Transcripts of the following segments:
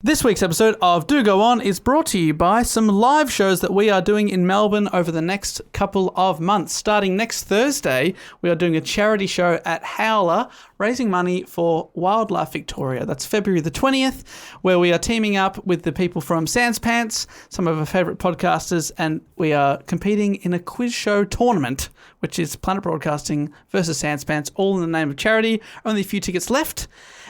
This week's episode of Do Go On is brought to you by some live shows that we are doing in Melbourne over the next couple of months. Starting next Thursday, we are doing a charity show at Howler, raising money for Wildlife Victoria. That's February the 20th, where we are teaming up with the people from Sans Pants, some of our favourite podcasters, and we are competing in a quiz show tournament, which is Planet Broadcasting versus Sans Pants, all in the name of charity. Only a few tickets left.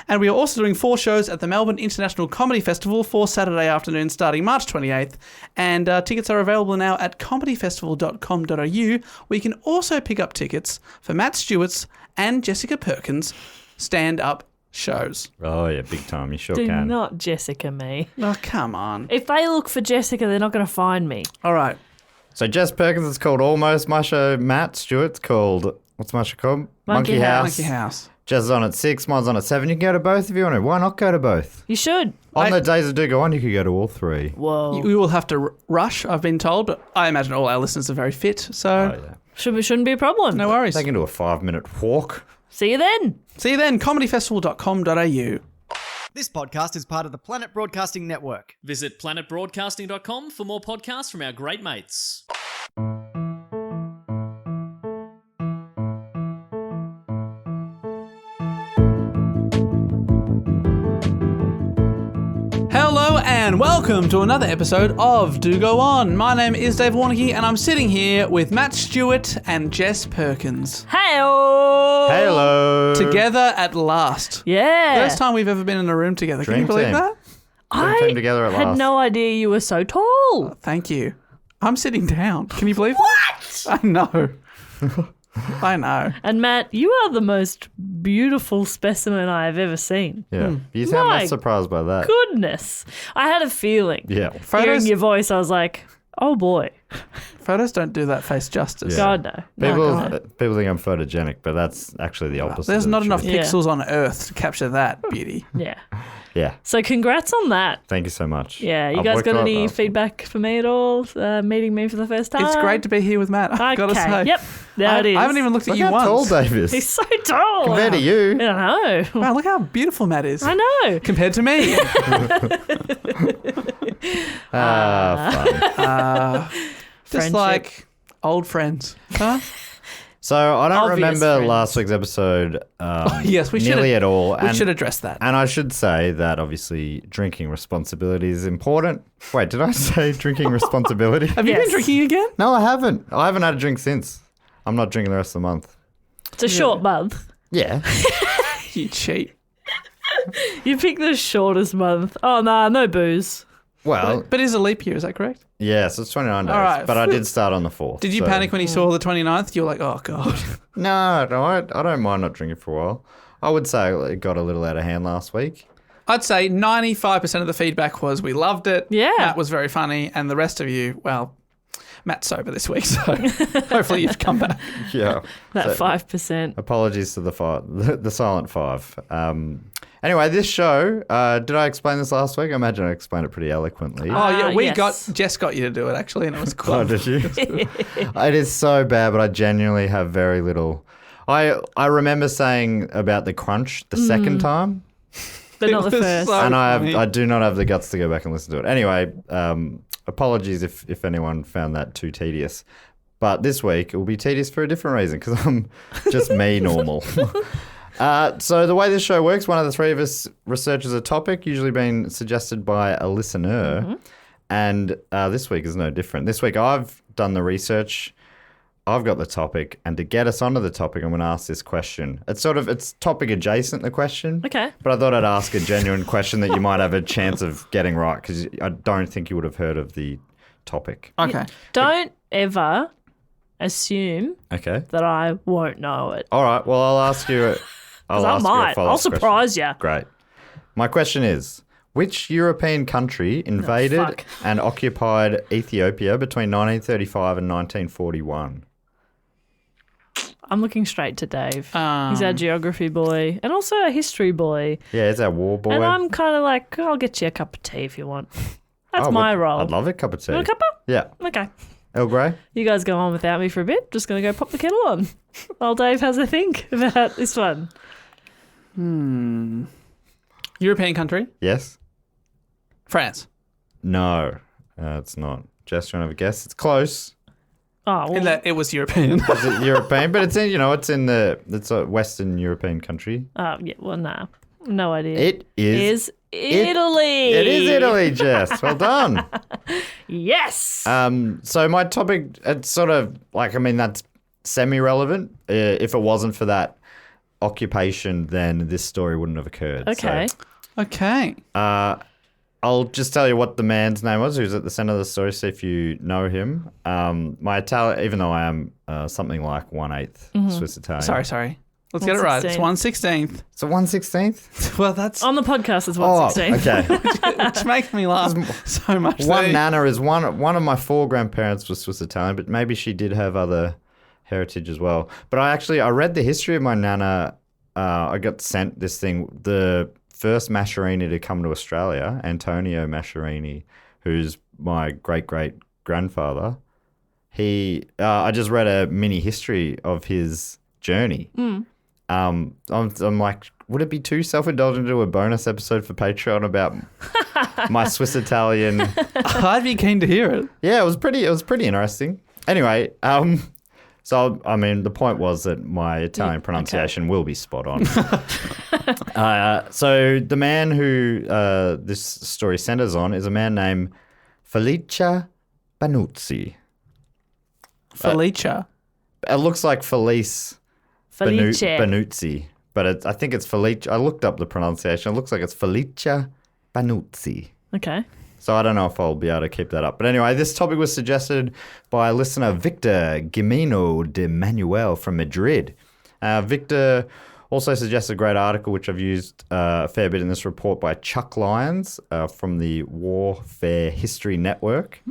And we are also doing 4 shows at the Melbourne International Comedy Festival for Saturday afternoon starting March 28th. And tickets are available now at comedyfestival.com.au, where you can also pick up tickets for Matt Stewart's and Jessica Perkins' stand-up shows. Oh, yeah, big time. You sure Do can. not Jessica me. Oh, come on. If they look for Jessica, they're not going to find me. All right. So Jess Perkins is called Almost. My show, Matt Stewart's called, what's my show called? Monkey House. Monkey House. Jess is on at 6, mine's on at 7. You can go to both if you want to. Why not go to both? You should. On the days that do go on, you could go to all 3. Whoa. We will have to rush, I've been told, but I imagine all our listeners are very fit, so Oh, yeah. Shouldn't be a problem. no worries. They can do a 5-minute walk. See you then. See you then, comedyfestival.com.au. This podcast is part of the Planet Broadcasting Network. Visit planetbroadcasting.com for more podcasts from our great mates. Hello and welcome to another episode of Do Go On. My name is Dave Warnicky and I'm sitting here with Matt Stewart and Jess Perkins. Hey-oh. Hello. Together at last. Yeah. First time we've ever been in a room together. Can you Dream believe team. that? Dream team together at had last. no idea you were so tall. Thank you. I'm sitting down. Can you believe that? I know. I know. And Matt, you are the most beautiful specimen I have ever seen. Yeah. You sound My not surprised by that. Goodness. I had a feeling. Yeah. Hearing Photos, your voice, I was like, oh boy. photos don't do that face justice. Yeah. God, no. People think I'm photogenic, but that's actually the opposite. There's of not the enough truth. Yeah. pixels on Earth to capture that beauty. Yeah. Yeah. So congrats on that. Thank you so much. Yeah. You I've guys worked got hard- any feedback for me at all? Meeting me for the first time? It's great to be here with Matt, I've got to say. Yep. There it is. I haven't even looked at Look you how once. tall Dave is. He's so tall. Compared to you. I know. Wow, look how beautiful Matt is. I know. Compared to me. Fun. Just Friendship. like old friends. Huh? So I don't Obvious remember friends. last week's episode yes, we should nearly have- at all. We should address that. And I should say that obviously drinking responsibility is important. Wait, did I say drinking responsibility? Have you Yes. been drinking again? No, I haven't. I haven't had a drink since. I'm not drinking the rest of the month. It's a short month. Yeah. You cheat. You picked the shortest month. Oh, no booze. Well, But it is a leap year, is that correct? yeah, so it's 29 days. All right. But I did start on the 4th. Did you so- panic when you saw the 29th? You were like, oh, God. No, I don't mind not drinking for a while. I would say it got a little out of hand last week. I'd say 95% of the feedback was we loved it. Yeah. Matt was very funny. And the rest of you, well, Matt's sober this week, so hopefully you've come back. Yeah. That So- 5%. Apologies to the silent 5. Anyway, this show, did I explain this last week? I imagine I explained it pretty eloquently. Oh, yeah, yes. Jess got you to do it, actually, and it was cool. Oh, did you? It is so bad, but I genuinely have very little. I remember saying about the crunch the second time, But not It the was first. so- and funny. I do not have the guts to go back and listen to it. Anyway, apologies if anyone found that too tedious. But this week it will be tedious for a different reason because I'm just me normal. So the way this show works, one of the 3 of us researches a topic, usually being suggested by a listener. And this week is no different. This week I've done the research. I've got the topic. And to get us onto the topic, I'm going to ask this question. It's topic adjacent, the question. Okay. But I thought I'd ask a genuine question that you might have a chance of getting right because I don't think you would have heard of the topic. Okay. Don't ever assume Okay. that I won't know it. All right. Well, I'll ask you. Because I might. I'll surprise you. Great. My question is, which European country invaded fuck. and occupied Ethiopia between 1935 and 1941? I'm looking straight to Dave. He's Um, our geography boy and also a history boy. Yeah, it's our war boy. And I'm kind of like, I'll get you a cup of tea if you want. That's Oh, my well, role. I'd love a cup of tea. You want a cuppa? Yeah. Okay. Earl Grey? You guys go on without me for a bit. Just going to go pop the kettle on. While Dave has a think about this one. European country. Yes. France. No, it's not. Jess, you want to have a guess? It's close. Oh, well, In that it was European. Is it European? But it's it's a Western European country. yeah, well, nah. No idea. It is Italy. It is Italy, Jess. Well done. Yes. So my topic, it's sort of like, that's semi-relevant. If it wasn't for that occupation, then this story wouldn't have occurred. Okay. So, Okay. I'll just tell you what the man's name was, who's at the center of the story, see if you know him. My Italian, even though I am something like 1/8 Swiss Italian. Sorry. Let's get it right. It's 1/16. So 1/16? Well, that's On the podcast, it's 116. Okay. which makes me laugh so much. One nana is one of my 4 grandparents was Swiss Italian, but maybe she did have other heritage as well. But I read the history of my nana. I got sent this thing. The first Mascherini to come to Australia, Antonio Mascherini, who's my great-great-grandfather, I just read a mini history of his journey. I'm like, would it be too self-indulgent to do a bonus episode for Patreon about my Swiss Italian? I'd be keen to hear it. Yeah, it was pretty interesting. Anyway, so the point was that my Italian pronunciation will be spot on. So the man who this story centers on is a man named Felice Benuzzi. Felicia. It looks like Felice Benuzzi, but I think it's Felice. I looked up the pronunciation. It looks like it's Felice Benuzzi. Okay. So I don't know if I'll be able to keep that up. But anyway, this topic was suggested by listener Victor Gimeno de Manuel from Madrid. Victor also suggests a great article, which I've used a fair bit in this report, by Chuck Lyons from the Warfare History Network.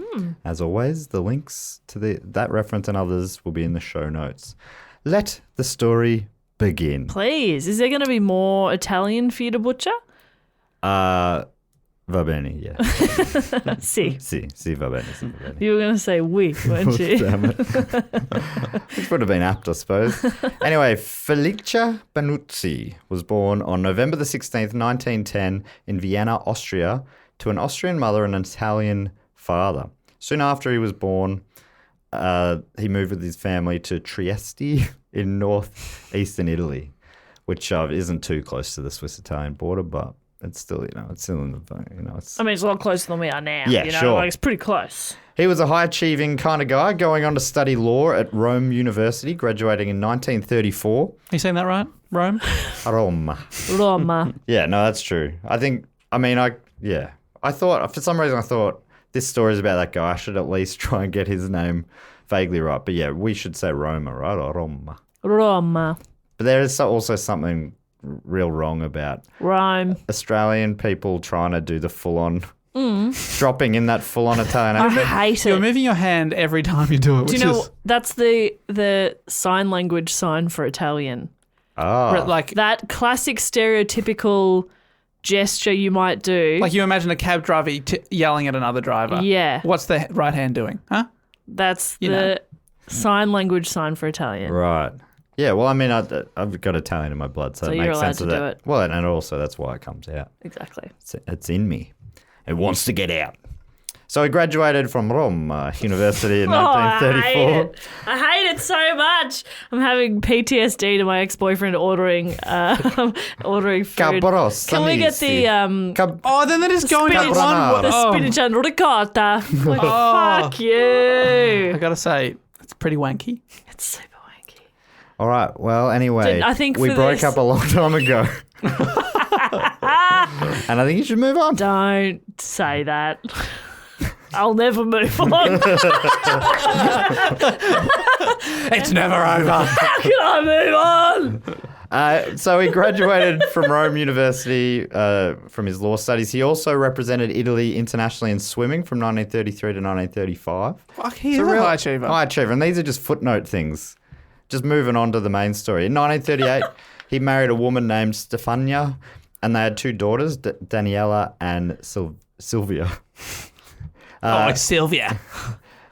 As always, the links to that reference and others will be in the show notes. Let the story begin. Please. Is there going to be more Italian for you to butcher? Va bene, yeah. Si. Si, va bene, si, va bene. You were going to say oui, weren't you? Damn it. Which would have been apt, I suppose. Anyway, Felice Benuzzi was born on November the 16th, 1910 in Vienna, Austria, to an Austrian mother and an Italian father. Soon after he was born, he moved with his family to Trieste in northeastern Italy, which isn't too close to the Swiss-Italian border, but it's still, it's still in the, it's... It's a lot closer than we are now. Yeah, sure. Like, it's pretty close. He was a high-achieving kind of guy, going on to study law at Rome University, graduating in 1934. Are you saying that right? Rome? Roma. Yeah, no, that's true. I thought, for some reason, this story is about that guy. I should at least try and get his name vaguely right. But yeah, we should say Roma, right? Or Roma. Roma. But there is also something real wrong about Rome. Australian people trying to do the full-on, dropping in that full-on Italian accent. I hate You're it. moving your hand every time you do it. Do you know, that's the sign language sign for Italian. Ah. like That classic stereotypical gesture you might do. you imagine a cab driver yelling at another driver. Yeah. What's the right hand doing? Huh? That's You the know. sign language sign for Italian. Right. Yeah, well, I've got Italian in my blood, so it you're makes allowed sense to of do that. it. Well, and also that's why it comes out. Exactly. It's in me. It wants to get out. So he graduated from Rome University in 1934. I hate it so much. I'm having PTSD to my ex-boyfriend ordering food. Capros, Can we get the Oh, then they're just going spinach, on one. the spinach and ricotta? Like, fuck you. I gotta say, it's pretty wanky. It's super wanky. All right. Well, anyway, I think we for broke this- up a long time ago. And I think you should move on. Don't say that. I'll never move on. It's never over. How can I move on? So he graduated from Rome University from his law studies. He also represented Italy internationally in swimming from 1933 to 1935. Fuck, he's a high achiever. High achiever. And these are just footnote things. Just moving on to the main story. In 1938, he married a woman named Stefania, and they had 2 daughters, Daniela and Sylvia. Sylvia.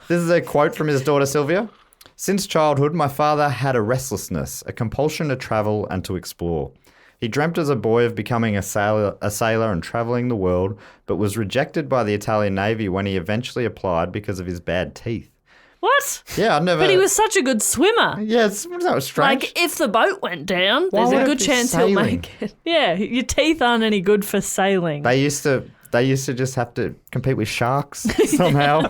This is a quote from his daughter Sylvia. Since childhood, my father had a restlessness, a compulsion to travel and to explore. He dreamt as a boy of becoming a sailor and traveling the world, but was rejected by the Italian Navy when he eventually applied because of his bad teeth. What? Yeah, I never. But he was such a good swimmer. Yeah, it's strange. Like, if the boat went down, Why there's would a it good be chance he'll sailing? make it. Yeah, your teeth aren't any good for sailing. They used to just have to compete with sharks somehow.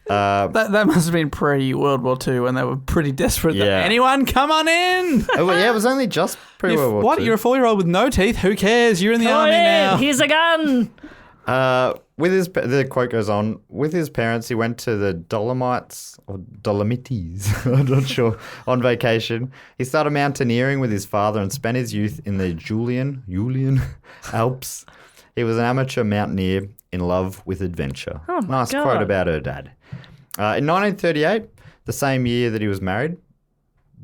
That must have been pre-World War II when they were pretty desperate. Yeah. Anyone, come on in. It was only just pre-World War What? II. You're a 4-year-old with no teeth? Who cares? You're in the Come army in, now. here's a gun. The quote goes on, with his parents, he went to the Dolomites, or Dolomites, I'm not sure, on vacation. He started mountaineering with his father and spent his youth in the Julian Alps. He was an amateur mountaineer in love with adventure. Oh my Nice God. quote about her dad. In 1938, the same year that he was married,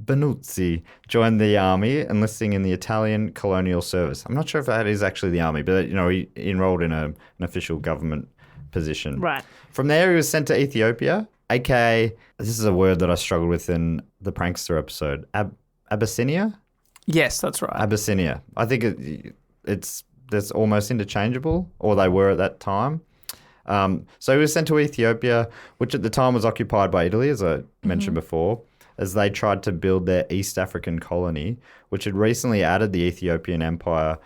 Benuzzi joined the army, enlisting in the Italian colonial service. I'm not sure if that is actually the army, but he enrolled in an official government position. Right. From there, he was sent to Ethiopia, aka, this is a word that I struggled with in the Prankster episode, Abyssinia? Yes, that's right. Abyssinia. I think that's almost interchangeable, or they were at that time. So he was sent to Ethiopia, which at the time was occupied by Italy, as I mentioned before, as they tried to build their East African colony, which had recently added the Ethiopian Empire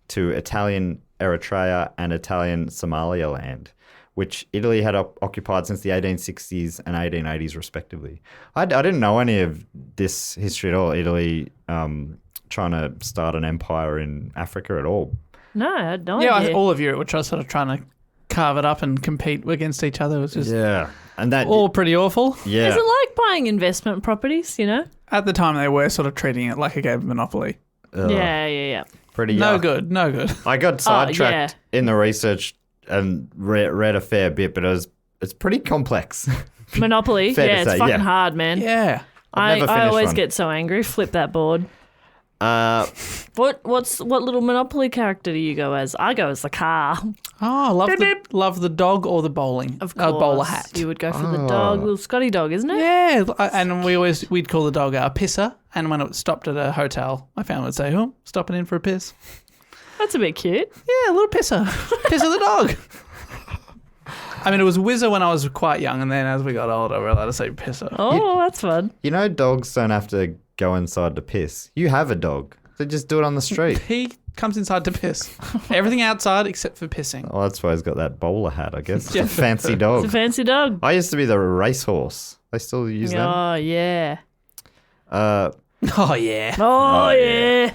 to Italian Eritrea and Italian Somaliland, which Italy had occupied since the 1860s and 1880s, respectively. I didn't know any of this history at all, Italy trying to start an empire in Africa at all. No, I had no Yeah, idea. all of Europe were sort of trying to carve it up and compete against each other. It was just Yeah. And that... all pretty awful. yeah. Is it like buying investment properties, you know? At the time, they were sort of treating it like a game of Monopoly. Ugh, Yeah. Pretty No yuck. good, no good. I got sidetracked yeah. in the research and read a fair bit, but it's pretty complex. Monopoly. Fair to Yeah, it's say, fucking yeah. hard, man. Yeah. I've I never finished always one. get so angry. Flip that board. What little Monopoly character do you go as? I go as the car. Oh, love the dog or the bowling. Of course. Bowler hat. You would go for the dog, little Scotty dog, isn't it? Yeah, and we'd call the dog a pisser. And when it stopped at a hotel, my family would say, "Oh, stopping in for a piss." That's a bit cute. Yeah, a little pisser, pisser the dog. I mean, it was whizzer when I was quite young, and then as we got older, we were allowed to say pisser. Oh, that's fun. You know, dogs don't have to go inside to piss. You have a dog. They just do it on the street. He comes inside to piss. Everything outside except for pissing. Oh, that's why he's got that bowler hat, I guess. Yeah. A fancy It's dog. a fancy dog. I used to be the racehorse. They still use them. Oh, yeah. Oh yeah. Oh, yeah.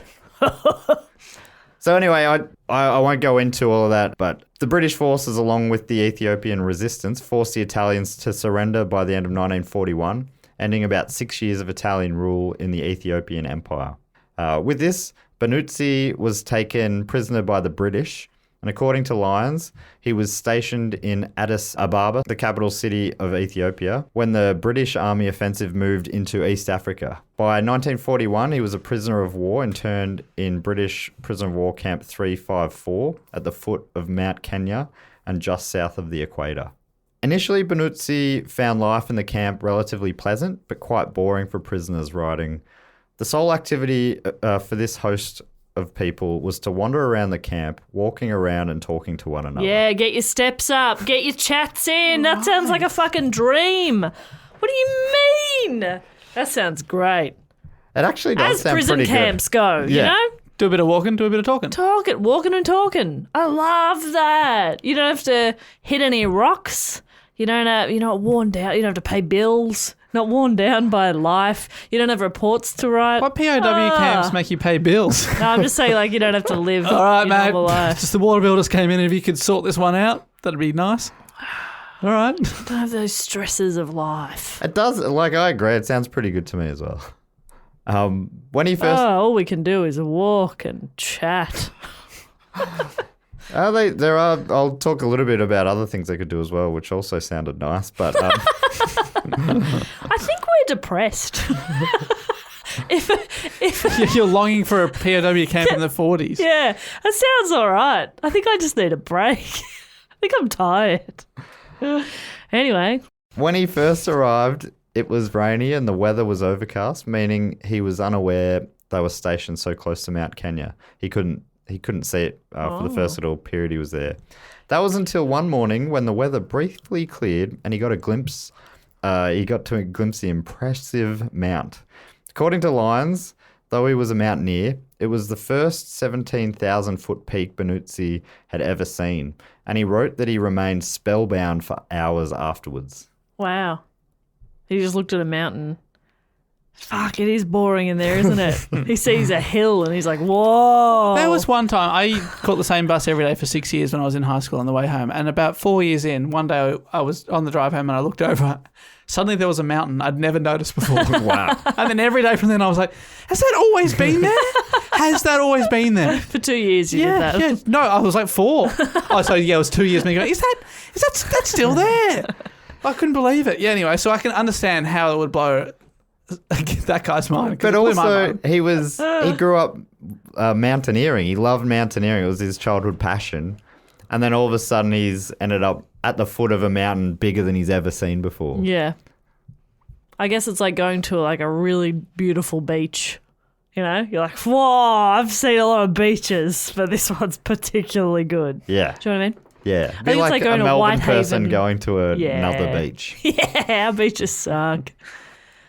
So anyway, I won't go into all of that, but the British forces, along with the Ethiopian resistance, forced the Italians to surrender by the end of 1941, ending about 6 years of Italian rule in the Ethiopian Empire. With this, Benuzzi was taken prisoner by the British, and according to Lyons, he was stationed in Addis Ababa, the capital city of Ethiopia, when the British Army offensive moved into East Africa. By 1941, he was a prisoner of war interned in British Prisoner of War Camp 354 at the foot of Mount Kenya and just south of the equator. Initially, Benuzzi found life in the camp relatively pleasant, but quite boring for prisoners, writing, "The sole activity for this host of people was to wander around the camp, walking around and talking to one another." Yeah, get your steps up. Get your chats in. That sounds like a fucking dream. What do you mean? That sounds great. It actually does As sound prison pretty camps go, you Yeah. know? Do a bit of walking, do a bit of talking. Walking and talking. I love that. You don't have to hit any rocks. You're not worn down. You don't have to pay bills. Not worn down by life. You don't have reports to write. What POW camps make you pay bills? No, I'm just saying, like, you don't have to live All right, your mate. normal life. Just the water builders came in, and if you could sort this one out, that'd be nice. All right. Don't have those stresses of life. It does, like, I agree. It sounds pretty good to me as well. When he first... All we can do is walk and chat. I'll talk a little bit about other things they could do as well, which also sounded nice, but... I think we're depressed. if You're longing for a POW camp in the 40s. yeah, that sounds all right. I think I just need a break. I think I'm tired. Anyway, When he first arrived, it was rainy and the weather was overcast, meaning he was unaware they were stationed so close to Mount Kenya. He couldn't see it for the first little period he was there. That was until one morning when the weather briefly cleared and he got to glimpse the impressive mount. According to Lyons, though he was a mountaineer, it was the first 17,000-foot peak Benuzzi had ever seen, and he wrote that he remained spellbound for hours afterwards. Wow. He just looked at a mountain. Fuck, it is boring in there, isn't it? He sees a hill and he's like, whoa. There was one time, I caught the same bus every day for 6 years when I was in high school on the way home. And about 4 years in, one day I was on the drive home and I looked over. Suddenly there was a mountain I'd never noticed before. Wow. And then every day from then I was like, has that always been there? Has that always been there? For 2 years you did that. Yeah. No, I was like 4. Oh, so yeah, it was 2 years. Me going, that's still there? I couldn't believe it. Yeah, anyway, so I can understand how it would blow that guy's mind. But also, he grew up mountaineering. He loved mountaineering. It was his childhood passion. And then all of a sudden, he's ended up at the foot of a mountain bigger than he's ever seen before. Yeah. I guess it's like going to like a really beautiful beach. You know, you're like, whoa, I've seen a lot of beaches, but this one's particularly good. Yeah. Do you know what I mean? Yeah. think Be it's like like a going to Melbourne person Whitehaven. going to another beach. Yeah, our beaches suck.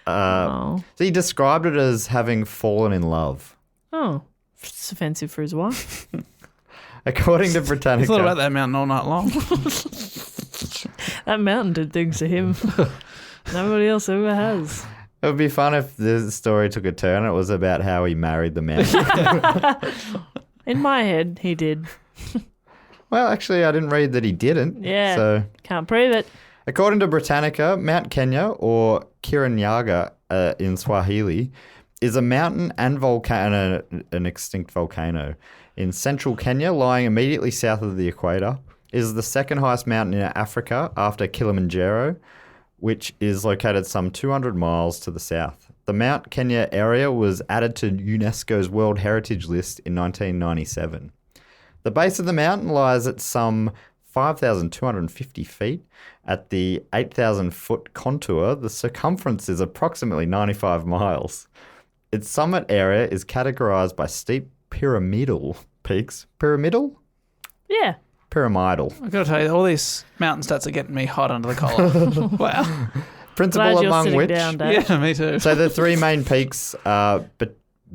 So he described it as having fallen in love. Oh, it's offensive for his wife. According to I Britannica. thought about that mountain all night long. That mountain did things to him. Nobody else ever has. It would be fun if the story took a turn and it was about how he married the mountain. In my head, he did. Well, actually, I didn't read that he didn't. Yeah. So, Can't prove it. according to Britannica, Mount Kenya, or Kirinyaga in Swahili, is a mountain and volcano, an extinct volcano, in central Kenya, lying immediately south of the equator. It is the second highest mountain in Africa after Kilimanjaro, which is located some 200 miles to the south. The Mount Kenya area was added to UNESCO's World Heritage List in 1997. The base of the mountain lies at some 5,250 feet. At the 8,000-foot contour, the circumference is approximately 95 miles. Its summit area is categorized by steep pyramidal peaks. Pyramidal? Yeah. Pyramidal. I've got to tell you, all these mountain stats are getting me hot under the collar. Wow. Principal Glad you're among sitting which... down, Dave. Yeah, me too. So the three main peaks are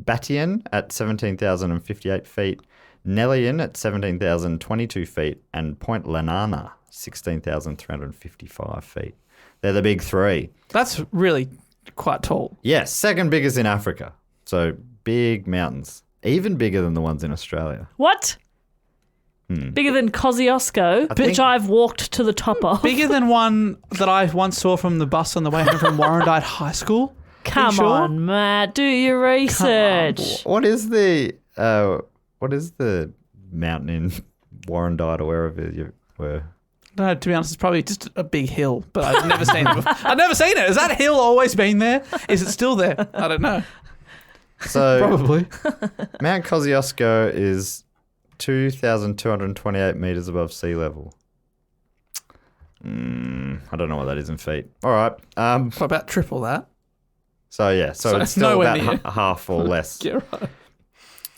Batian at 17,058 feet, Nelian at 17,022 feet, and Point Lenana, 16,355 feet. They're the big three. That's really quite tall. Yes, second biggest in Africa. So big mountains, even bigger than the ones in Australia. What? Bigger than Kosciuszko, think- which I've walked to the top of. Bigger than one that I once saw from the bus on the way home from Warrandyte High School. Come sure? on, Matt. Do your research. What is the mountain in Warrandyte or wherever you were? No, to be honest, it's probably just a big hill, but I've never seen it before. I've never seen it. Has that hill always been there? Is it still there? I don't know. So Probably. Mount Kosciuszko is 2,228 meters above sea level. I don't know what that is in feet. All right. What about triple that? So So it's it's still nowhere about near. half or less. Yeah, right.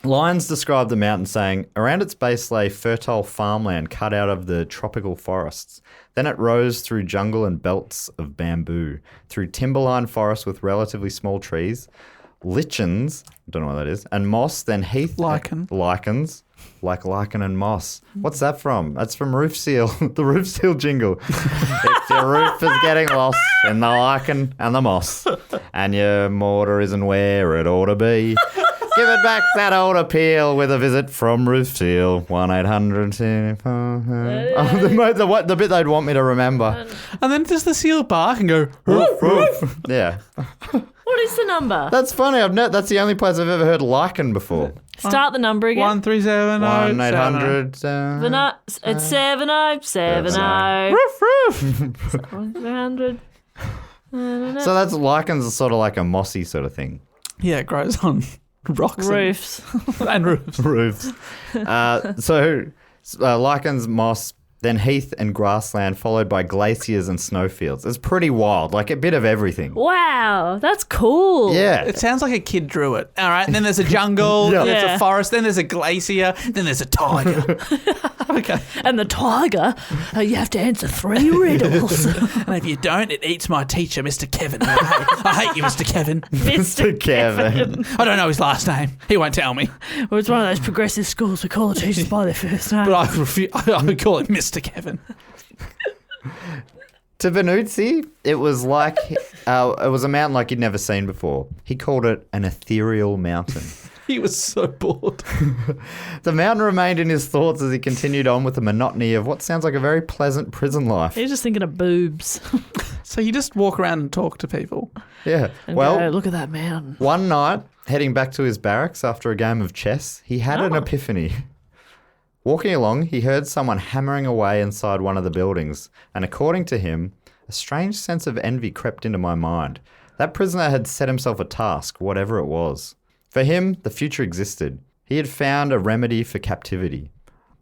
Lyons described the mountain saying, around its base lay fertile farmland cut out of the tropical forests. Then it rose through jungle and belts of bamboo, through timberline forests with relatively small trees, lichens, I don't know what that is, and moss, then heath. Lichen. Lichens. Like lichen and moss. What's that from? That's from Roof Seal, the Roof Seal jingle. If your roof is getting lost in the lichen and the moss, and your mortar isn't where it ought to be, give it back that old appeal with a visit from Roof Seal. 1-800-. The bit they'd want me to remember. And then does the seal bark and go, roof, roof. Yeah. What is the number? That's funny. That's the only place I've ever heard lichen before. Start the number again. 1370. 1-800. It's 7070. Roof, roof. 100. So that's lichens are sort of like a mossy sort of thing. Yeah, it grows on rocks Roofs. and roofs. Roofs. So lichens, moss, then heath and grassland, followed by glaciers and snowfields. It's pretty wild, like a bit of everything. Wow, that's cool. Yeah. It sounds like a kid drew it. All right, and then there's a jungle, then there's Yeah. a forest, then there's a glacier, then there's a tiger. Okay. And the tiger, you have to answer 3 riddles. And if you don't, it eats my teacher, Mr. Kevin. I hate you, Mr. Kevin. Mr. Kevin. I don't know his last name. He won't tell me. Well, it's one of those progressive schools. We call the teachers by their first name. But I would call him Mr. Kevin. To Benuzzi, it was like it was a mountain like he'd never seen before. He called it an ethereal mountain. He was so bored. The mountain remained in his thoughts as he continued on with the monotony of what sounds like a very pleasant prison life. He's just thinking of boobs. So you just walk around and talk to people. Yeah. And Well, go, look at that mountain. one night, heading back to his barracks after a game of chess, he had an epiphany. Walking along, he heard someone hammering away inside one of the buildings, and according to him, a strange sense of envy crept into my mind. That prisoner had set himself a task, whatever it was. For him, the future existed. He had found a remedy for captivity.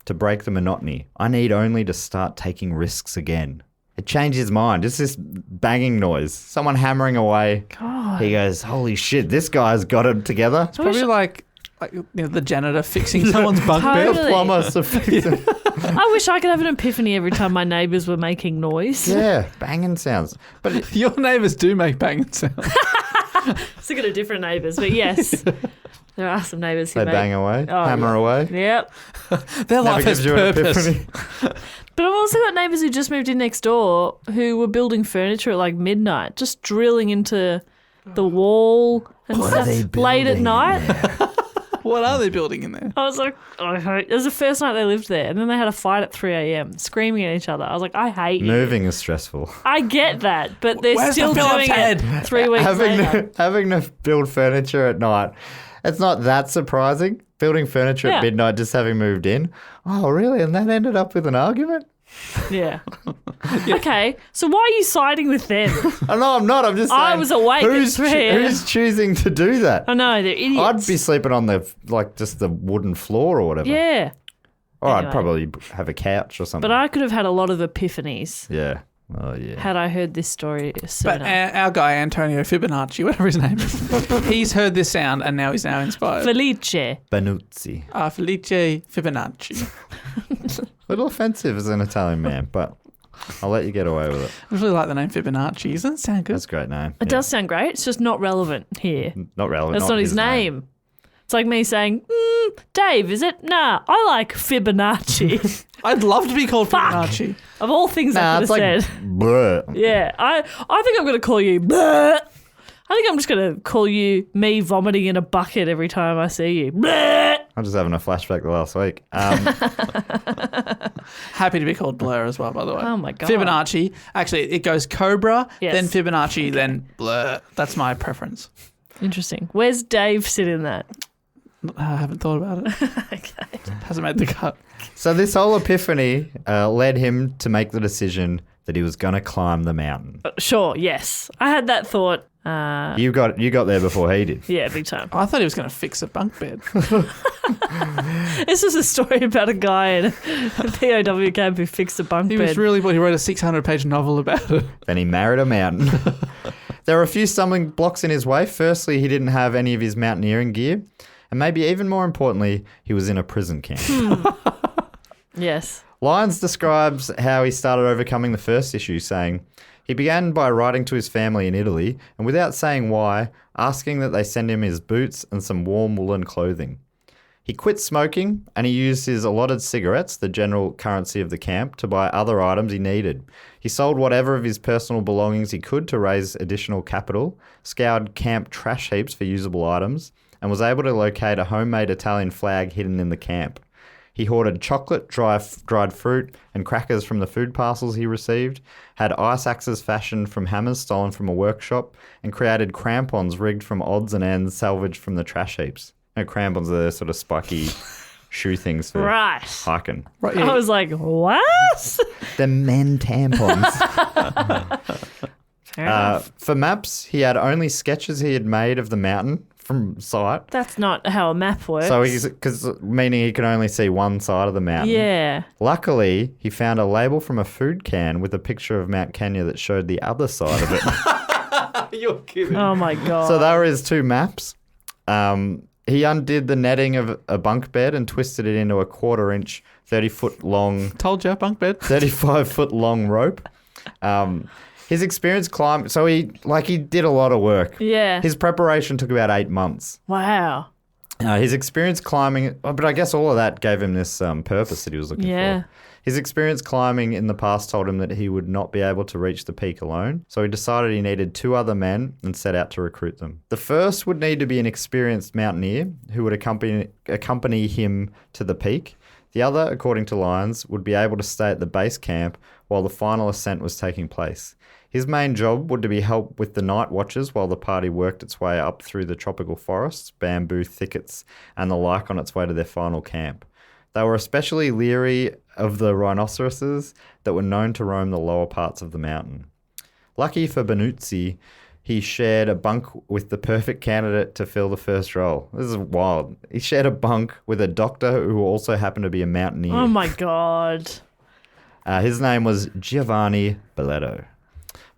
To break the monotony, I need only to start taking risks again. It changed his mind. It's this banging noise. Someone hammering away. God. He goes, holy shit, this guy's got it together. It's probably like the janitor fixing someone's bunk bed. Totally. The plumber to fix it. I wish I could have an epiphany every time my neighbours were making noise. Yeah, banging sounds. But Your neighbours do make banging sounds. Still got a different neighbours, but yes. There are some neighbours who they make... bang away, Oh, hammer away. Yep. Their Never life has gives you an purpose. epiphany. But I've also got neighbours who just moved in next door who were building furniture at like midnight, just drilling into the wall and stuff late at night. What are they building in there? I was like, I hate. It was the first night they lived there, and then they had a fight at 3 a.m, screaming at each other. I was like, I hate you. Moving is stressful. I get that, but they're Where's still the Phillips doing head? it 3 weeks later. Having to build furniture at night, it's not that surprising. Building furniture Yeah. at midnight, just having moved in. Oh, really? And that ended up with an argument? Yeah. Okay, so why are you siding with them? Oh, no, I'm not. I'm just saying. I was awake at who's 3 a.m. who's choosing to do that? I know, they're idiots. I'd be sleeping on just the wooden floor or whatever. Yeah, Or Anyway. I'd probably have a couch or something. but I could have had a lot of epiphanies Yeah. Oh, yeah. had I heard this story sooner. But our guy, Antonio Fibonacci, whatever his name is, he's heard this sound and now he's now inspired. Felice. Benuzzi. Felice Fibonacci. A little offensive as an Italian man, but I'll let you get away with it. I really like the name Fibonacci. Doesn't it sound good? That's a great name. It does sound great. It's just not relevant here. Not relevant. That's not his name. It's like me saying, Dave, is it? Nah, I like Fibonacci. I'd love to be called Fuck. Fibonacci. Of all things I Nah, could have it's like said. bleh. Yeah, I think I'm going to call you. Bleh. I think I'm just going to call you me vomiting in a bucket every time I see you. Bleh. I'm just having a flashback the last week. Happy to be called Blur as well, by the way. Oh my God. Fibonacci. Actually, it goes Cobra, Yes. then Fibonacci, then Blur. That's my preference. Interesting. Where's Dave sit in that? I haven't thought about it. Okay. Hasn't made the cut. So this whole epiphany led him to make the decision that he was going to climb the mountain. Sure, yes. I had that thought. You got there before he did. Yeah, big time. I thought he was going to fix a bunk bed. This is a story about a guy in a POW camp who fixed a bunk He bed. was really he wrote a 600-page novel about it. Then he married a mountain. There were a few stumbling blocks in his way. Firstly, he didn't have any of his mountaineering gear. And maybe even more importantly, he was in a prison camp. Yes. Lyons describes how he started overcoming the first issue, saying, he began by writing to his family in Italy and without saying why, asking that they send him his boots and some warm woolen clothing. He quit smoking and he used his allotted cigarettes, the general currency of the camp, to buy other items he needed. He sold whatever of his personal belongings he could to raise additional capital, scoured camp trash heaps for usable items, and was able to locate a homemade Italian flag hidden in the camp. He hoarded chocolate, dried fruit, and crackers from the food parcels he received, had ice axes fashioned from hammers stolen from a workshop, and created crampons rigged from odds and ends salvaged from the trash heaps. You know, crampons are sort of spiky shoe things for Right. hiking. Right, I was like, what? The men tampons. Fair enough. For maps, he had only sketches he had made of the mountain from sight. That's not how a map works. So meaning he can only see one side of the mountain. Yeah. Luckily, he found a label from a food can with a picture of Mount Kenya that showed the other side of it. You're kidding. Oh my God. So they were his two maps. He undid the netting of a bunk bed and twisted it into a 1/4-inch, 30-foot long, Told you, bunk bed. 35-foot long rope. His experience climbing, so he did a lot of work. Yeah. His preparation took about 8 months. Wow. His experience climbing, but I guess all of that gave him this purpose that he was looking Yeah. for. His experience climbing in the past told him that he would not be able to reach the peak alone, so he decided he needed 2 other men and set out to recruit them. The first would need to be an experienced mountaineer who would accompany him to the peak. The other, according to Lyons, would be able to stay at the base camp while the final ascent was taking place. His main job would be help with the night watches while the party worked its way up through the tropical forests, bamboo thickets, and the like on its way to their final camp. They were especially leery of the rhinoceroses that were known to roam the lower parts of the mountain. Lucky for Benuzzi, he shared a bunk with the perfect candidate to fill the first role. This is wild. He shared a bunk with a doctor who also happened to be a mountaineer. Oh my God. His name was Giovanni Belletto.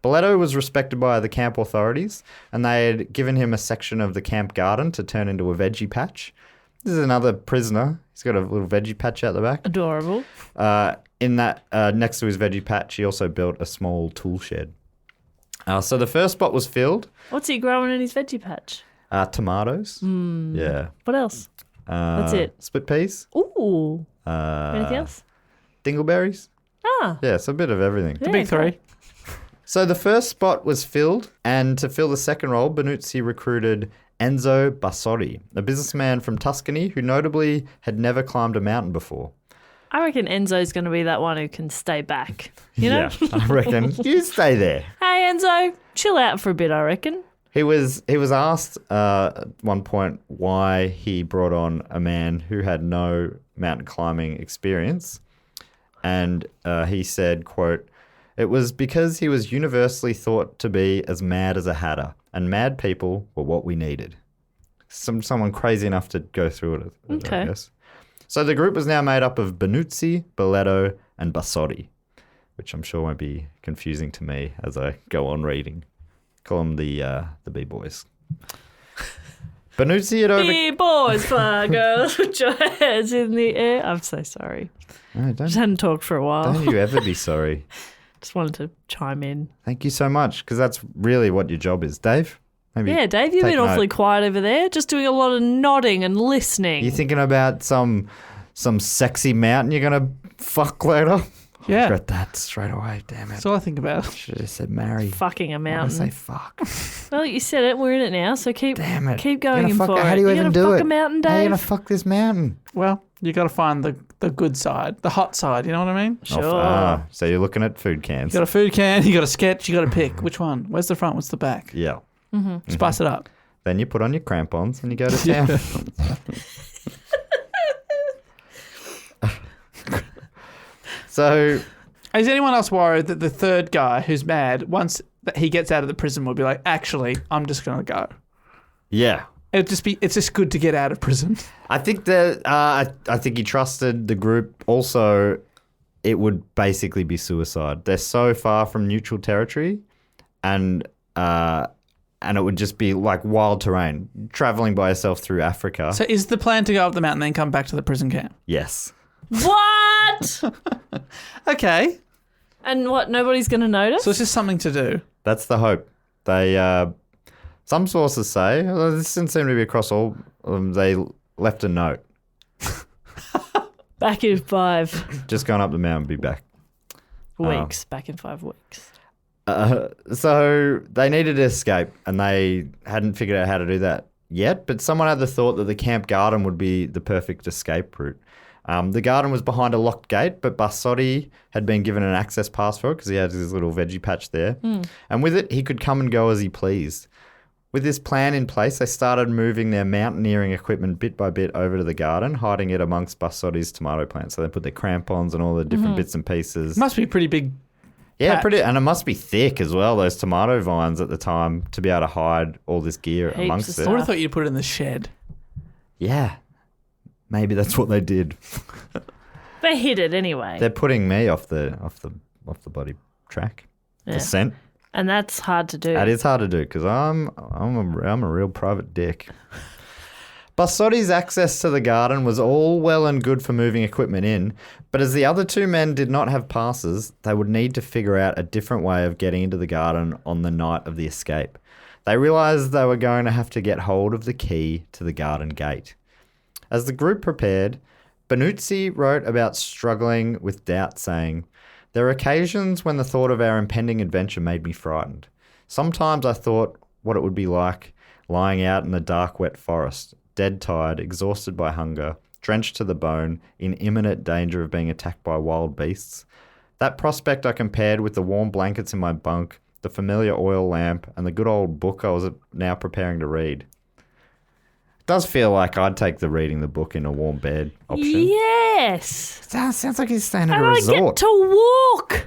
Belletto was respected by the camp authorities, and they had given him a section of the camp garden to turn into a veggie patch. This is another prisoner. He's got a little veggie patch out the back. Adorable. In that, next to his veggie patch, he also built a small tool shed. So the first spot was filled. What's he growing in his veggie patch? Tomatoes. Yeah. What else? That's it. Split peas. Ooh. Anything else? Dingleberries. Ah. Yeah, so a bit of everything. Yeah, Big three. So the first spot was filled, and to fill the second role, Benuzzi recruited Enzo Bassotti, a businessman from Tuscany who notably had never climbed a mountain before. I reckon Enzo's going to be that one who can stay back. You know? Yeah, I reckon. You stay there. Hey, Enzo, chill out for a bit, I reckon. He was asked at one point why he brought on a man who had no mountain climbing experience. And he said, quote, "It was because he was universally thought to be as mad as a hatter, and mad people were what we needed." Someone crazy enough to go through it, Okay. I guess. So the group was now made up of Benuzzi, Belletto, and Bassotti, which I'm sure won't be confusing to me as I go on reading. Call them the B-boys. Benuzzi had Be boys, fly girls, put your heads in the air. I'm so sorry. No, Just hadn't talked for a while. don't you ever be sorry. Just wanted to chime in. Thank you so much, because that's really what your job is. Dave? Maybe Yeah, Dave, you've take been awfully note. quiet over there, just doing a lot of nodding and listening. You thinking about some sexy mountain you're going to fuck later? Yeah. Regret that straight away. Damn it. That's all I think about. Should have said marry. Fucking a Why did I mountain. say fuck? Well, you said it. We're in it now, so keep Damn it. keep You're going gonna in fuck for it. it. How do you You're even gonna do fuck it? a mountain, How are you Dave? going to fuck this mountain? Well, you got to find the good side, the hot side. You know what I mean? Sure. So you're looking at food cans. You got a food can, you got a sketch, you got to pick which one. Where's the front? What's the back? Yeah. Spice it up. Then you put on your crampons and you go to town. So Is anyone else worried that the third guy who's mad, once that he gets out of the prison, will be like, actually, I'm just going to go? yeah. It's just good to get out of prison. I think that I think he trusted the group. Also, it would basically be suicide. They're so far from neutral territory, and it would just be like wild terrain, traveling by yourself through Africa. So is the plan to go up the mountain and then come back to the prison camp? Yes. What? Okay. And what? Nobody's going to notice? So it's just something to do. That's the hope. They some sources say, although this didn't seem to be across all of them, they left a note. Back in 5 Just going up the mountain, be back. weeks. Back in 5 weeks. So they needed to escape, and they hadn't figured out how to do that yet. But someone had the thought that the camp garden would be the perfect escape route. The garden was behind a locked gate, but Bassotti had been given an access pass for it because he had his little veggie patch there. And with it, he could come and go as he pleased. With this plan in place, they started moving their mountaineering equipment bit by bit over to the garden, hiding it amongst Bassotti's tomato plants. So they put their crampons and all the different bits and pieces. Must be pretty big. Yeah, patch. pretty, and it must be thick as well, those tomato vines at the time, to be able to hide all this gear Heaps amongst of it. I would have thought you'd put it in the shed. Yeah. Maybe that's what they did. They hid it anyway. They're putting me off the bloody track. Yeah. The scent. And that's hard to do. That is hard to do because I'm a real private dick. Bassotti's access to the garden was all well and good for moving equipment in, but as the other two men did not have passes, they would need to figure out a different way of getting into the garden on the night of the escape. They realised they were going to have to get hold of the key to the garden gate. As the group prepared, Benuzzi wrote about struggling with doubt, saying, "There are occasions when the thought of our impending adventure made me frightened. Sometimes I thought what it would be like lying out in the dark, wet forest, dead tired, exhausted by hunger, drenched to the bone, in imminent danger of being attacked by wild beasts. That prospect I compared with the warm blankets in my bunk, the familiar oil lamp, and the good old book I was now preparing to read. It does feel like I'd take the reading the book in a warm bed option. Yes. Sounds like he's staying at And a I resort. get to walk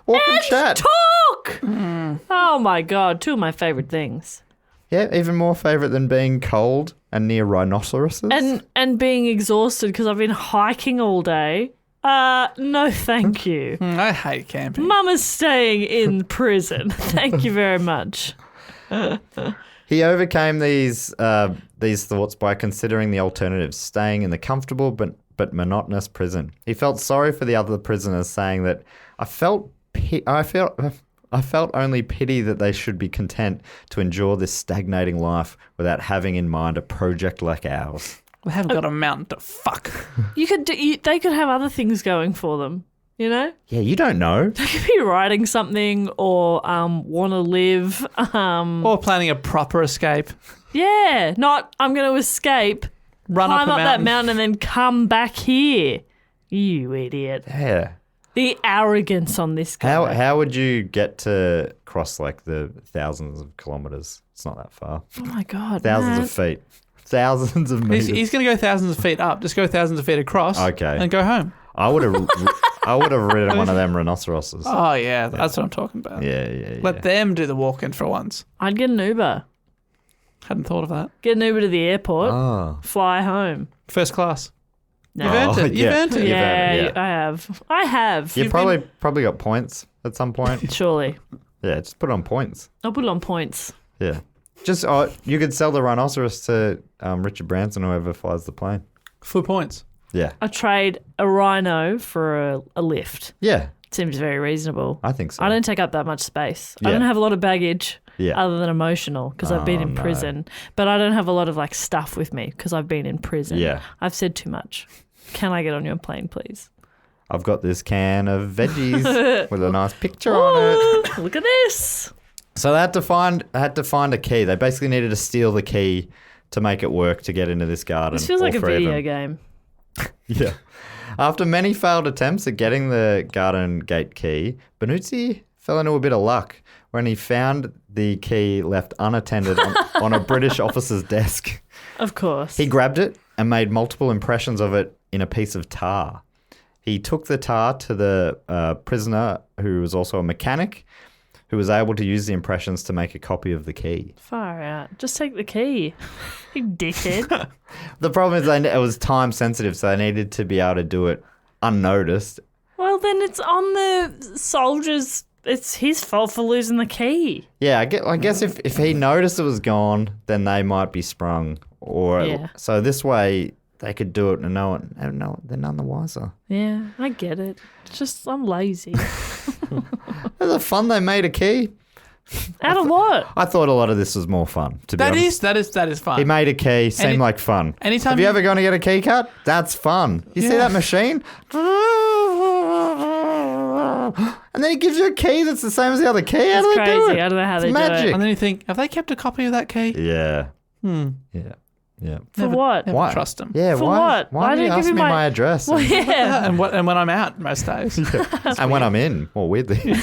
Walk and and chat. talk. Oh my God, two of my favourite things. Yeah, even more favourite than being cold and near rhinoceroses. And being exhausted because I've been hiking all day. No, thank you. I hate camping. Mama's staying in prison. Thank you very much. He overcame these thoughts by considering the alternatives, staying in the comfortable but monotonous prison. He felt sorry for the other prisoners, saying that I felt only pity that they should be content to endure this stagnating life without having in mind a project like ours. They haven't got a mountain to fuck. They could have other things going for them, you know? Yeah, you don't know. They could be writing something or want to live. Or planning a proper escape. Yeah, not I'm going to escape, Run climb up a up that mountain and then come back here. You idiot. Yeah. The arrogance on this guy. How would you get to cross like the thousands of kilometres? It's not that far. Oh my God. Thousands Matt. of feet. Thousands of meters. He's going to go thousands of feet up. Just go thousands of feet across. Okay. And go home. I would have ridden one of them rhinoceroses. Oh, yeah. That's what I'm talking about. Yeah. Let them do the walk-in for once. I'd get an Uber. Hadn't thought of that. Get an Uber to the airport. Oh. Fly home. First class. No. You've earned it. You've yeah. earned it. You've Yeah, earned it, yeah. I have. You probably got points at some point. Surely. Yeah, just put it on points. I'll put it on points. Yeah. Just you could sell the rhinoceros to Richard Branson, whoever flies the plane. For points. Yeah. I trade a rhino for a lift. Yeah, Seems very reasonable. I think so. I don't take up that much space. I Yeah. don't have a lot of baggage Yeah. other than emotional because I've been Oh, in no. prison. But I don't have a lot of like stuff with me because I've been in prison. Yeah. I've said too much. Can I get on your plane, please? I've got this can of veggies with a nice picture on it. Ooh, look at this. So they had to find a key. They basically needed to steal the key to make it work to get into this garden. This feels all like a three of video them. game. Yeah. After many failed attempts at getting the garden gate key, Benuzzi fell into a bit of luck when he found the key left unattended on a British officer's desk. Of course. He grabbed it and made multiple impressions of it in a piece of tar. He took the tar to the prisoner, who was also a mechanic, who was able to use the impressions to make a copy of the key. Far out. Just take the key. You dickhead. The problem is it was time sensitive, so they needed to be able to do it unnoticed. Well, then it's on the soldiers. It's his fault for losing the key. Yeah, I guess if he noticed it was gone, then they might be sprung. Yeah. So this way they could do it and they're none the wiser. Yeah, I get it. It's just I'm lazy. It's the fun they made a key. Out of what? I thought a lot of this was more fun, to be honest. That is fun. He made a key, seemed like fun. anytime Have you you- ever gone to get a key cut? That's fun. You see Yeah. that machine? And then he gives you a key that's the same as the other key. How It's do they do crazy. it? I don't know how It's they do it. magic. And then you think, have they kept a copy of that key? Yeah. Hmm. Yeah. For what? Never Why? trust them. Yeah, For why? what? Why Why do you don't you ask give me me my my- address? Well, yeah. And when I'm out most days. And when I'm in, more weirdly.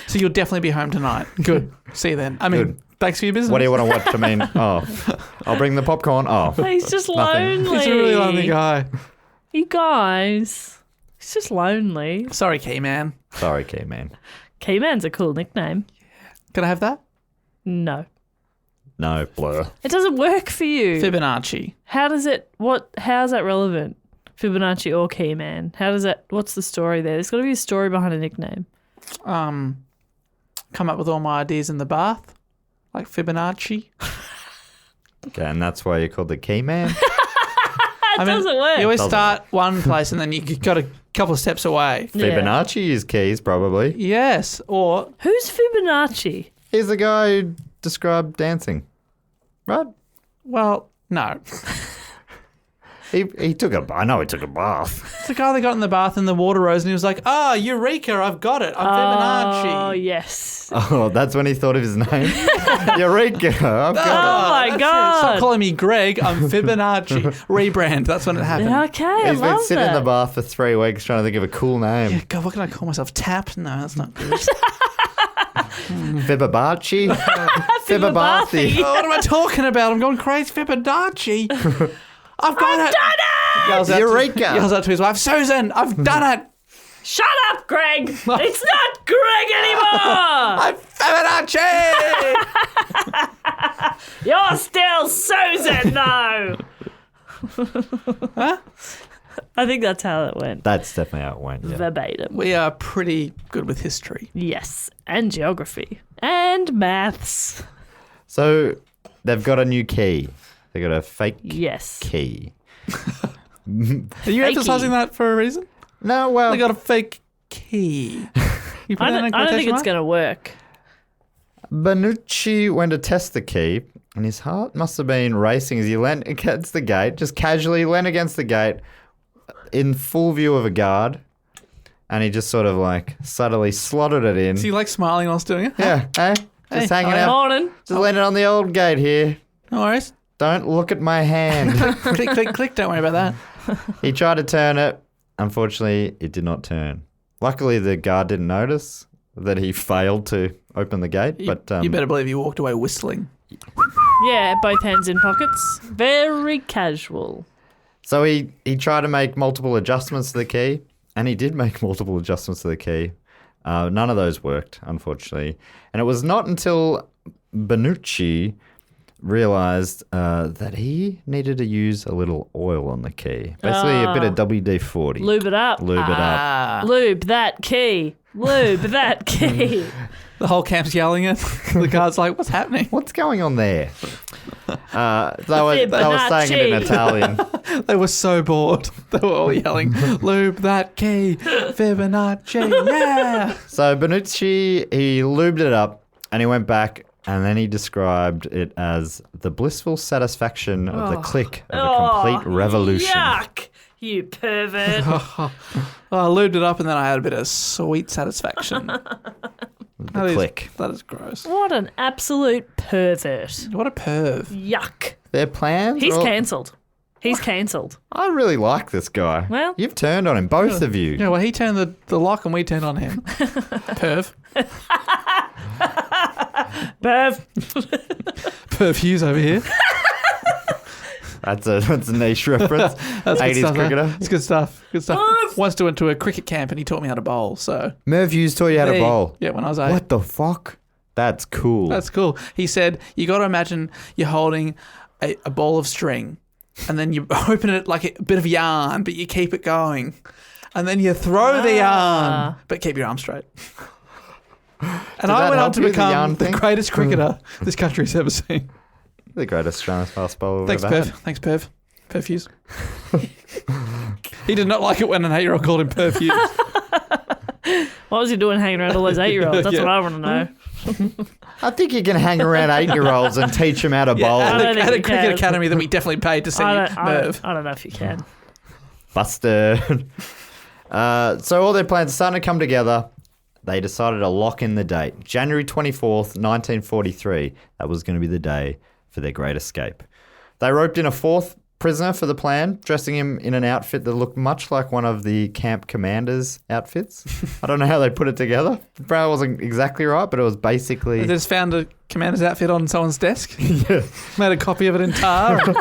So you'll definitely be home tonight. Good. See you then. I mean, Good. thanks for your business. What do you want to watch? I mean, I'll bring the popcorn. Oh, He's just Nothing. lonely. He's a really lonely guy. You guys. He's just lonely. Sorry, Key-Man. Sorry, Key-Man. Keyman's a cool nickname. Can I have that? No. No, blur. It doesn't work for you. Fibonacci. How's that relevant? Fibonacci or Keyman? What's the story there? There's got to be a story behind a nickname. Come up with all my ideas in the bath, like Fibonacci. Okay, and that's why you're called the Key-Man? It doesn't work. You always start one place and then you got a couple of steps away. Yeah. Fibonacci is keys, probably. Yes, or Who's Fibonacci? He's the guy who described dancing. Right? well, no. He took a bath. It's the guy that got in the bath and the water rose and he was like, Eureka, I've got it. I'm Fibonacci. Oh, yes. Oh, that's when he thought of his name? Eureka, I've got Oh, my Stop God. calling me Greg. I'm Fibonacci. Rebrand. That's when it happened. Okay, I He's been love sitting in that. the bath for 3 weeks trying to think of a cool name. God, what can I call myself? Tap? No, that's not good. Fibonacci? Fibonacci. Oh, what am I talking about? I'm going crazy. Fibonacci. I've got it. Yells out Eureka. yells out to his wife, Susan, I've done it. Shut up, Greg. It's not Greg anymore. I'm Fibonacci. You're still Susan, though. Huh? I think that's how it went. That's definitely how it went. Yeah. Verbatim. We are pretty good with history. Yes. And geography. And maths. So they've got a new key. They got a fake Yes. key. Are you Fakey. emphasizing that for a reason? No, well, They got a fake key. You put I that in don't think quotation it's mark? going to work. Benucci went to test the key, and his heart must have been racing as he leant against the gate, just casually leant against the gate in full view of a guard, and he just sort of like subtly slotted it in. Is he like smiling whilst doing it? Yeah, hey, just hanging hi. out, Morning. just leaning on the old gate here. No worries. Don't look at my hand. Click, click, click. Don't worry about that. He tried to turn it. Unfortunately, it did not turn. Luckily, the guard didn't notice that he failed to open the gate. But You better believe he walked away whistling. Yeah, both hands in pockets. Very casual. So he tried to make multiple adjustments to the key, and he did make multiple adjustments to the key. None of those worked, unfortunately. And it was not until Benucci realized that he needed to use a little oil on the key. Basically, a bit of WD-40. Lube it up. Lube it up. Lube that key. Lube that key. The whole camp's yelling it. The guard's like, what's happening? What's going on there? They were saying it in Italian. They were so bored. They were all yelling, lube that key, Fibonacci, yeah. So Benucci, he lubed it up and he went back and then he described it as the blissful satisfaction of the click of a complete revolution. Yuck. You pervert. I lubed it up and then I had a bit of sweet satisfaction. The click. That is gross. What an absolute pervert. What a perv. Yuck. Their plans? He's Well, cancelled. He's cancelled. I really like this guy. Well- You've turned on him, both of you. Yeah, well, he turned the lock and we turned on him. Perv. Perv. Perv Hughes over here. That's a niche reference. That's good 80s stuff, cricketer. It's good stuff. Good stuff. Once went to a cricket camp and he taught me how to bowl. So Merv Hughes taught you how to Hey, bowl. Yeah, when I was 8. What the fuck? That's cool. That's cool. He said, you got to imagine you're holding a ball of string and then you open it like a bit of yarn, but you keep it going. And then you throw the yarn, but keep your arm straight. And I that went on help to you with the yarn become the thing? greatest cricketer this country's ever seen. The greatest Australian fast bowler Thanks, we've ever Perv. had. Thanks, Perv. Perv Hughes. He did not like it when an 8-year-old called him Perv Hughes. What was he doing hanging around all those 8-year-olds? That's Yeah. what I want to know. I think you can hang around 8-year-olds and teach them how to bowl. At don't think a you cricket can. academy that we definitely paid to see Merv. I don't know if you can. Busted. So all their plans are starting to come together. They decided to lock in the date. January 24th, 1943. That was going to be the day for their great escape. They roped in a fourth prisoner for the plan, dressing him in an outfit that looked much like one of the camp commander's outfits. I don't know how they put it together. It probably wasn't exactly right, but it was basically... They just found a commander's outfit on someone's desk. Made a copy of it in tar. And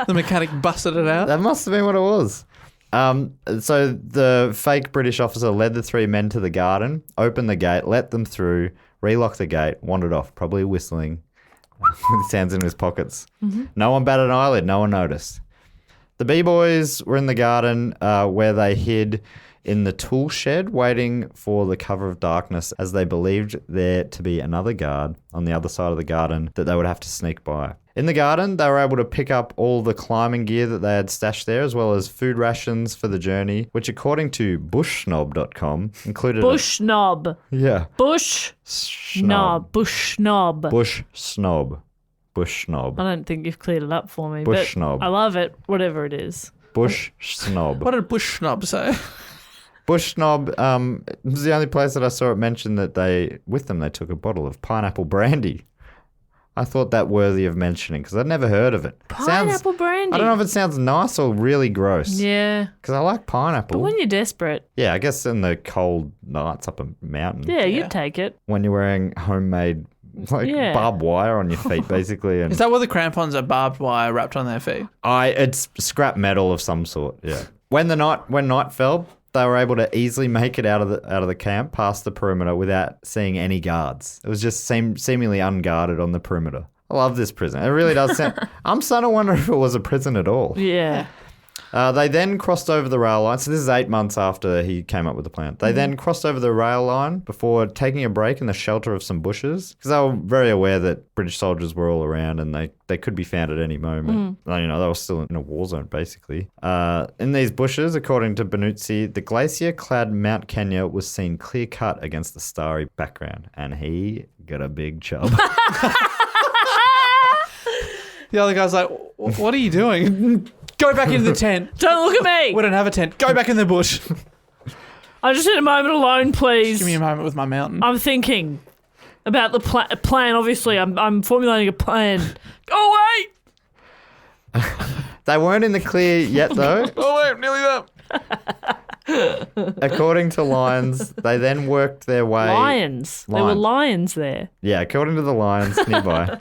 the mechanic busted it out. That must have been what it was. So the fake British officer led the three men to the garden, opened the gate, let them through, relocked the gate, wandered off, probably whistling with his hands in his pockets. Mm-hmm. No one batted an eyelid. No one noticed. The B-boys were in the garden where they hid in the tool shed waiting for the cover of darkness as they believed there to be another guard on the other side of the garden that they would have to sneak by. In the garden, they were able to pick up all the climbing gear that they had stashed there, as well as food rations for the journey, which according to bushsnob.com included... Bush snob. Yeah. Bush snob. Bush snob. Bush snob. Bush snob. I don't think you've cleared it up for me. Bush but snob. I love it, whatever it is. Bush snob. What did Bush Snob say? Bush Snob was the only place that I saw it mentioned that they took a bottle of pineapple brandy. I thought that worthy of mentioning because I'd never heard of it. Pineapple brandy? I don't know if it sounds nice or really gross. Yeah. Because I like pineapple. But when you're desperate. Yeah, I guess in the cold nights up a mountain. Yeah, you'd take it. When you're wearing homemade barbed wire on your feet, basically. And Is that where the crampons are barbed wire wrapped on their feet? it's scrap metal of some sort, yeah. When night fell, they were able to easily make it out of the camp past the perimeter without seeing any guards. It was just seemingly unguarded on the perimeter. I love this prison. It really does sound... I'm starting to wonder if it was a prison at all. Yeah. They then crossed over the rail line. So this is 8 months after he came up with the plan. They then crossed over the rail line before taking a break in the shelter of some bushes because they were very aware that British soldiers were all around and they could be found at any moment. They were still in a war zone, basically. In these bushes, according to Benuzzi, the glacier-clad Mount Kenya was seen clear-cut against the starry background, and he got a big chub. The other guy's like, what are you doing? Go back into the tent. Don't look at me. We don't have a tent. Go back in the bush. I just need a moment alone, please. Give me a moment with my mountain. I'm thinking about the plan. Obviously, I'm formulating a plan. Go away. They weren't in the clear yet, though. Oh, wait, nearly there. According to Lions, they then worked their way... Lions. There were lions there. Yeah, according to the Lions nearby.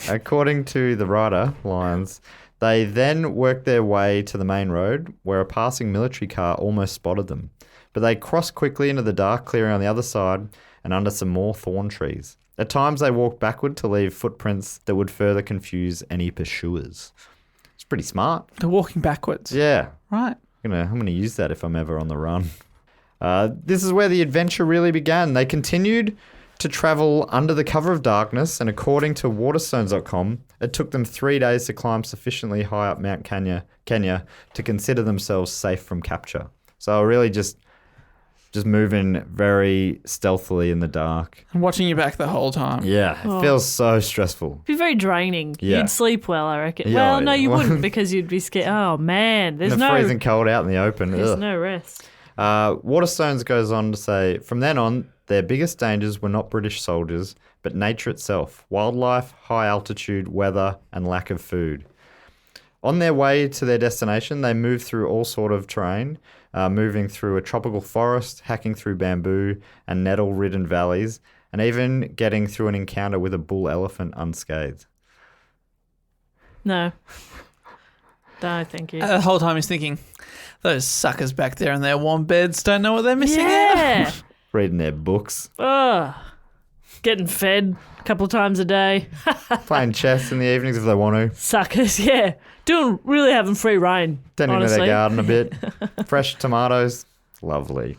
According to the writer, Lions, they then worked their way to the main road where a passing military car almost spotted them. But they crossed quickly into the dark clearing on the other side and under some more thorn trees. At times, they walked backward to leave footprints that would further confuse any pursuers. It's pretty smart. They're walking backwards. Yeah. Right. I'm gonna use that if I'm ever on the run. This is where the adventure really began. They continued to travel under the cover of darkness, and according to Waterstones.com, it took them 3 days to climb sufficiently high up Mount Kenya to consider themselves safe from capture. So really just moving very stealthily in the dark. I'm watching you back the whole time. Yeah, it feels so stressful. It'd be very draining. Yeah. You'd sleep well, I reckon. Yeah, well, no, you yeah. wouldn't because you'd be scared. Oh, man. There's In the no freezing cold out in the open. There's Ugh. no rest. Waterstones goes on to say, from then on, their biggest dangers were not British soldiers, but nature itself, wildlife, high altitude, weather, and lack of food. On their way to their destination, they moved through all sort of terrain, moving through a tropical forest, hacking through bamboo and nettle-ridden valleys, and even getting through an encounter with a bull elephant unscathed. No. No, thank you. The whole time he's thinking, those suckers back there in their warm beds don't know what they're missing Yeah. out. Reading their books, Ugh. Getting fed a couple of times a day. playing chess in the evenings if they want to, Suckers, yeah. Really having free reign, tending honestly. to their garden a bit, fresh tomatoes, lovely.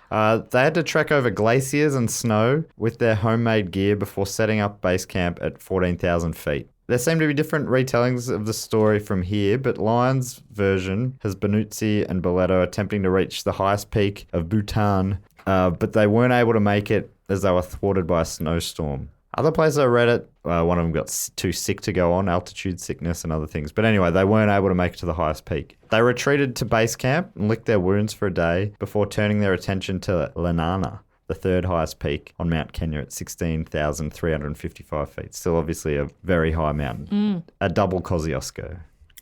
They had to trek over glaciers and snow with their homemade gear before setting up base camp at 14,000 feet. There seem to be different retellings of the story from here, but Lyon's version has Benuzzi and Boletto attempting to reach the highest peak of Bhutan, but they weren't able to make it as they were thwarted by a snowstorm. Other places I read it, one of them got too sick to go on, altitude sickness and other things. But anyway, they weren't able to make it to the highest peak. They retreated to base camp and licked their wounds for a day before turning their attention to Lenana, the third highest peak on Mount Kenya at 16,355 feet. Still obviously a very high mountain. A double Kosciuszko.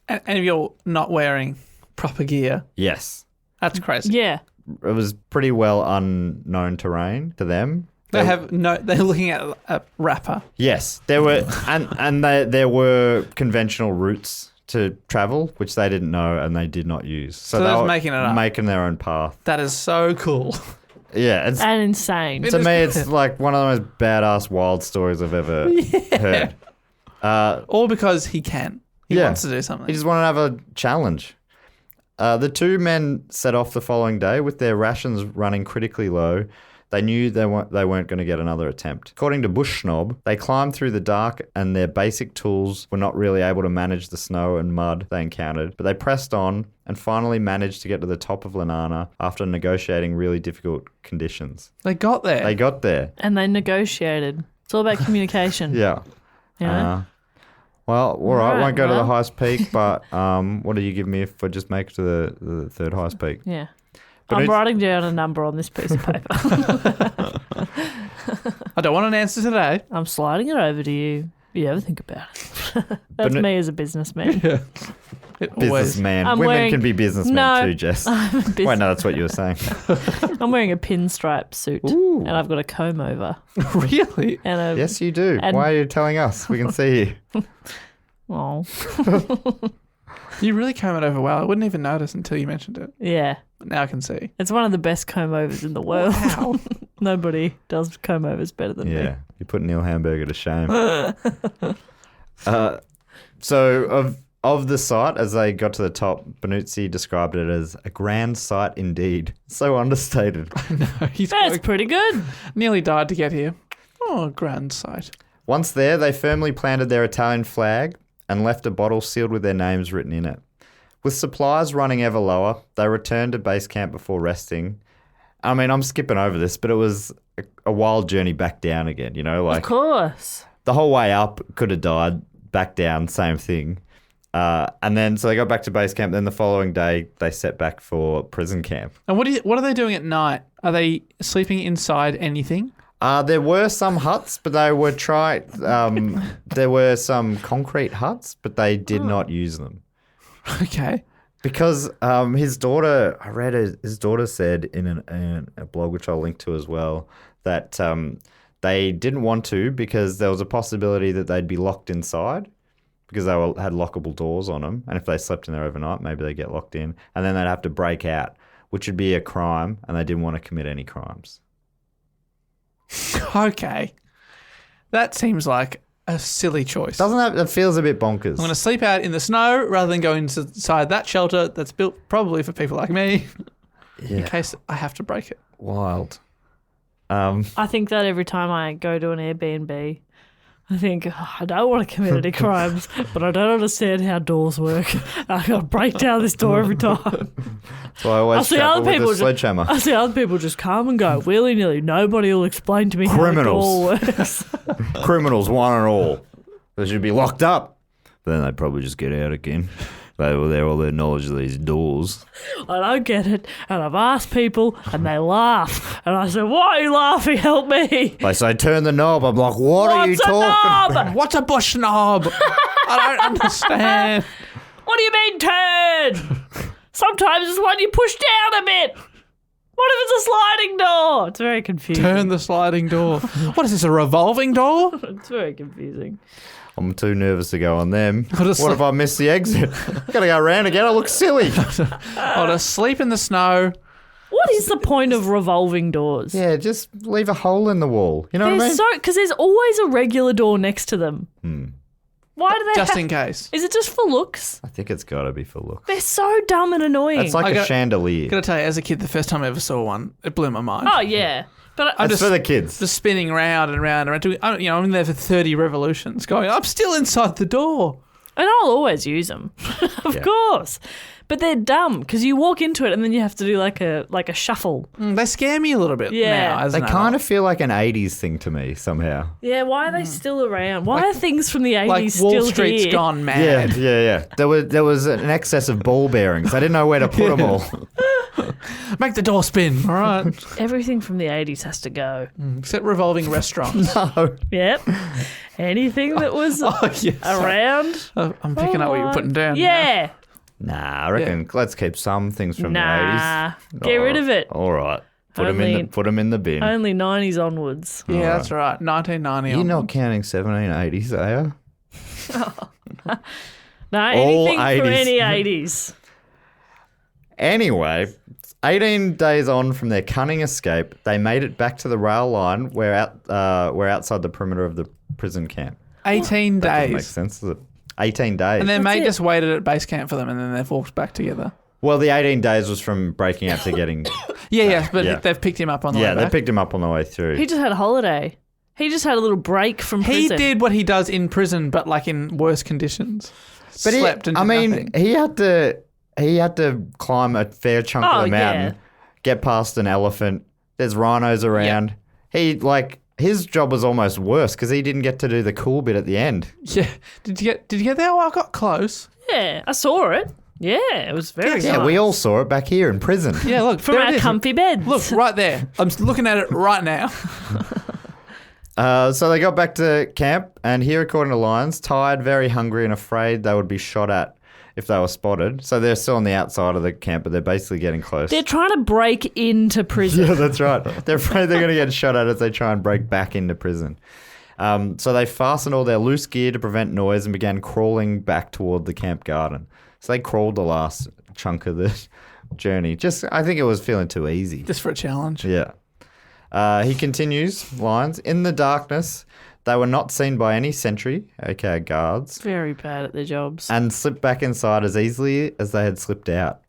And if you're not wearing proper gear, Yes. that's crazy. Yeah. It was pretty well unknown terrain to them. They're looking at a rapper. Yes, there were, and there were conventional routes to travel, which they didn't know and they did not use. So they're they just were making it up. making their own path. That is so cool. Yeah, it's, And insane. to me, it's like one of the most badass wild stories I've ever heard. All because he can. He wants to do something. He just wanted to have a challenge. The two men set off the following day with their rations running critically low. They knew they weren't going to get another attempt. According to Bush Snob, they climbed through the dark and their basic tools were not really able to manage the snow and mud they encountered, but they pressed on and finally managed to get to the top of Lenana after negotiating really difficult conditions. They got there. They got there. And they negotiated. It's all about communication. Yeah. You know? Well, all right, won't go to the well. highest peak, but what do you give me if I just make it to the third highest peak? Yeah. But I'm it's- writing down a number on this piece of paper. I don't want an answer today. I'm sliding it over to you. You ever think about it? That's But me as a businessman. It always. Businessman. I'm Women wearing- can be businessmen No, too, Jess. I'm a Wait, no, that's what you were saying. I'm wearing a pinstripe suit and I've got a comb over. Really? And a, Yes, you do. And- Why are you telling us? We can see you. Oh, You really comb it over well. I wouldn't even notice until you mentioned it. yeah. But now I can see. It's one of the best comb overs in the world. Wow. Nobody does comb overs better than me. Yeah, you put Neil Hamburger to shame. So of the site, as they got to the top, Benuzzi described it as a grand sight indeed. So understated. He's That's pretty good. nearly died to get here. Oh, grand sight. Once there, they firmly planted their Italian flag and left a bottle sealed with their names written in it. With supplies running ever lower, they returned to base camp before resting. I mean, I'm skipping over this, but it was a wild journey back down again, you know? Of Like course. the whole way up could have died, back down, same thing. And then, so they got back to base camp. Then the following day, they set back for prison camp. And what are they doing at night? Are they sleeping inside anything? There were some huts, but they were there were some concrete huts, but they did not use them. Okay. Because his daughter, I read his daughter said in a blog, which I'll link to as well, that they didn't want to because there was a possibility that they'd be locked inside because they had lockable doors on them. And if they slept in there overnight, maybe they'd get locked in. And then they'd have to break out, which would be a crime, and they didn't want to commit any crimes. Okay. That seems like a silly choice. It feels a bit bonkers. I'm going to sleep out in the snow rather than go inside that shelter that's built probably for people like me in case I have to break it. Wild. I think that every time I go to an Airbnb, I think, I don't want to commit any crimes, but I don't understand how doors work. I got to break down this door every time. So I always travel with a sledgehammer. I see other people just come and go willy-nilly. Nobody will explain to me how the door works. Criminals, one and all. They should be locked up. But then they'd probably just get out again. They were there, all their knowledge of these doors. I don't get it. And I've asked people and they laugh. And I said, why are you laughing? Help me. They say, turn the knob. I'm like, what are you What's a talking knob? What's a bush knob? I don't understand. What do you mean turn? Sometimes it's when you push down a bit. What if it's a sliding door? It's very confusing. Turn the sliding door. What is this, a revolving door? It's very confusing. I'm too nervous to go on them. just What if I miss the exit? Gotta go around again. I look silly. Oh, to sleep in the snow. What is the point of revolving doors? Yeah, just leave a hole in the wall. You know what I mean? Because there's always a regular door next to them. Why do they Just in case. Is it just for looks? I think it's got to be for look. They're so dumb and annoying. It's like a chandelier. Gotta tell you, as a kid, the first time I ever saw one, it blew my mind. Oh, yeah. But I'm It's just for the kids. just spinning round and round and round. I'm in there for 30 revolutions going, I'm still inside the door. and I'll always use them, of course. But they're dumb because you walk into it and then you have to do like a shuffle. They scare me a little bit Yeah. now. As They an kind adult. of feel like an 80s thing to me somehow. Yeah, why are they still around? Why are things from the 80s like still Wall Street's here? gone mad. Yeah. There was an excess of ball bearings. I didn't know where to put them all. Make the door spin. All right. Everything from the 80s has to go. Except revolving restaurants. Yep. Anything that was yes. around. I'm picking up what you're putting down. Yeah. Nah, I reckon let's keep some things from Nah. the 80s. Get rid of it. All right. Put them in the bin. Only 90s onwards. Yeah, that's right. 1990. You're on. not counting 1780s, are you? No, All anything from 80s. any 80s. Anyway, 18 days on from their cunning escape, they made it back to the rail line where outside the perimeter of the prison camp. 18 That doesn't make days. sense, does it? 18 days. And their mate it. just waited at base camp for them, and then they've walked back together. Well, the 18 days was from breaking out to getting... Yeah, but yeah. they've picked him up on the yeah, way they back. picked him up on the way through. He just had a holiday. He just had a little break from He prison. did what he does in prison, but like in worse conditions. But Slept and did nothing. he had to climb a fair chunk of Oh, the mountain, yeah. get past an elephant. There's rhinos around. His job was almost worse because he didn't get to do the cool bit at the end. Yeah. Did you get there? Oh, I got close. Yeah, I saw it. Yeah, it was very Yeah, nice. we all saw it back here in prison. Yeah, look. From there it our is. comfy beds. Look, right there. I'm looking at it right now. So they got back to camp, and here, according to Lyons, tired, very hungry, and afraid they would be shot at if they were spotted. So they're still on the outside of the camp, but they're basically getting close. They're trying to break into prison. Yeah, that's right. They're afraid they're going to get shot at as they try and break back into prison. So they fastened all their loose gear to prevent noise and began crawling back toward the camp garden. So they crawled the last chunk of the journey. I think it was feeling too easy. Just for a challenge. Yeah. He continues, Lyons, in the darkness, they were not seen by any sentry, aka guards, Very bad at their jobs. and slipped back inside as easily as they had slipped out.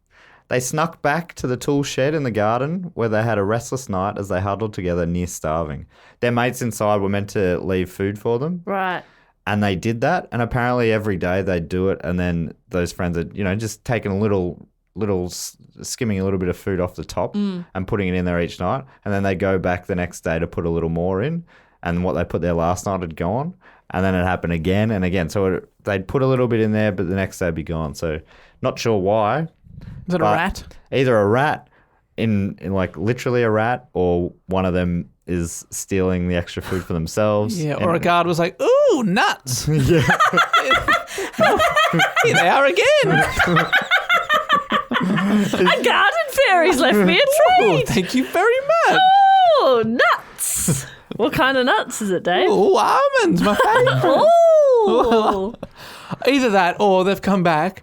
They snuck back to the tool shed in the garden where they had a restless night as they huddled together near starving. Their mates inside were meant to leave food for them, Right. and they did that. And apparently every day they'd do it, and then those friends had, just taken a little skimming a little bit of food off the top and putting it in there each night. And then they go back the next day to put a little more in. And what they put there last night had gone. And then it happened again and again. So they'd put a little bit in there, but the next day it'd be gone. So not sure why. Is it a But rat? Either a rat, in like literally a rat, or one of them is stealing the extra food for themselves. Yeah, or a guard was like, ooh, nuts. Yeah. Here they are again. A garden fairy's left me a Oh, treat. thank you very much. Oh, nuts. What kind of nuts is it, Dave? Oh, almonds, my favourite. Oh. Either that or they've come back.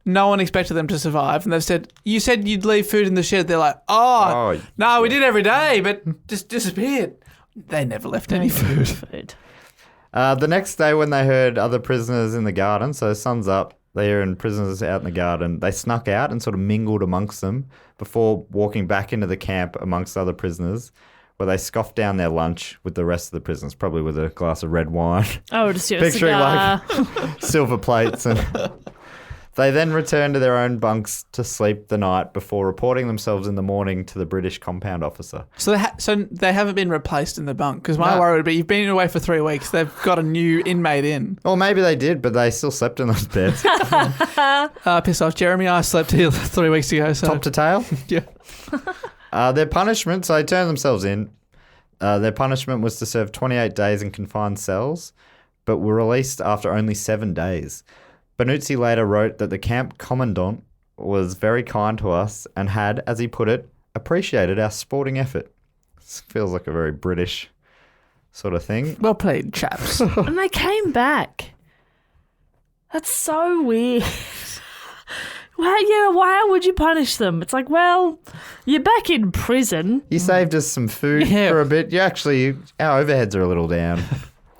No one expected them to survive. And they've said, you said you'd leave food in the shed. They're like, Oh, no, we did every day, but just disappeared. They never left any food. Food. The next day when they heard other prisoners in the garden, so sun's up, they're in prisoners out in the garden, they snuck out and sort of mingled amongst them before walking back into the camp amongst other prisoners, where they scoffed down their lunch with the rest of the prisoners, probably with a glass of red wine, Oh, just a Picturing cigar. silver plates. And they then returned to their own bunks to sleep the night before reporting themselves in the morning to the British compound officer. So they haven't been replaced in the bunk. Because my No. worry would be, you've been away for 3 weeks. They've got a new inmate in. Or maybe they did, but they still slept in those beds. Piss off, Jeremy. I slept here 3 weeks ago. So Top to tail. yeah. Their punishment, so they turned themselves in. Their punishment was to serve 28 days in confined cells, but were released after only 7 days. Benuzzi later wrote that the camp commandant was very kind to us and had, as he put it, appreciated our sporting effort. This feels like a very British sort of thing. Well played, chaps. And they came back. That's so weird. Why would you punish them? It's like, well, you're back in prison. You saved us some food Yeah. for a bit. Our overheads are a little down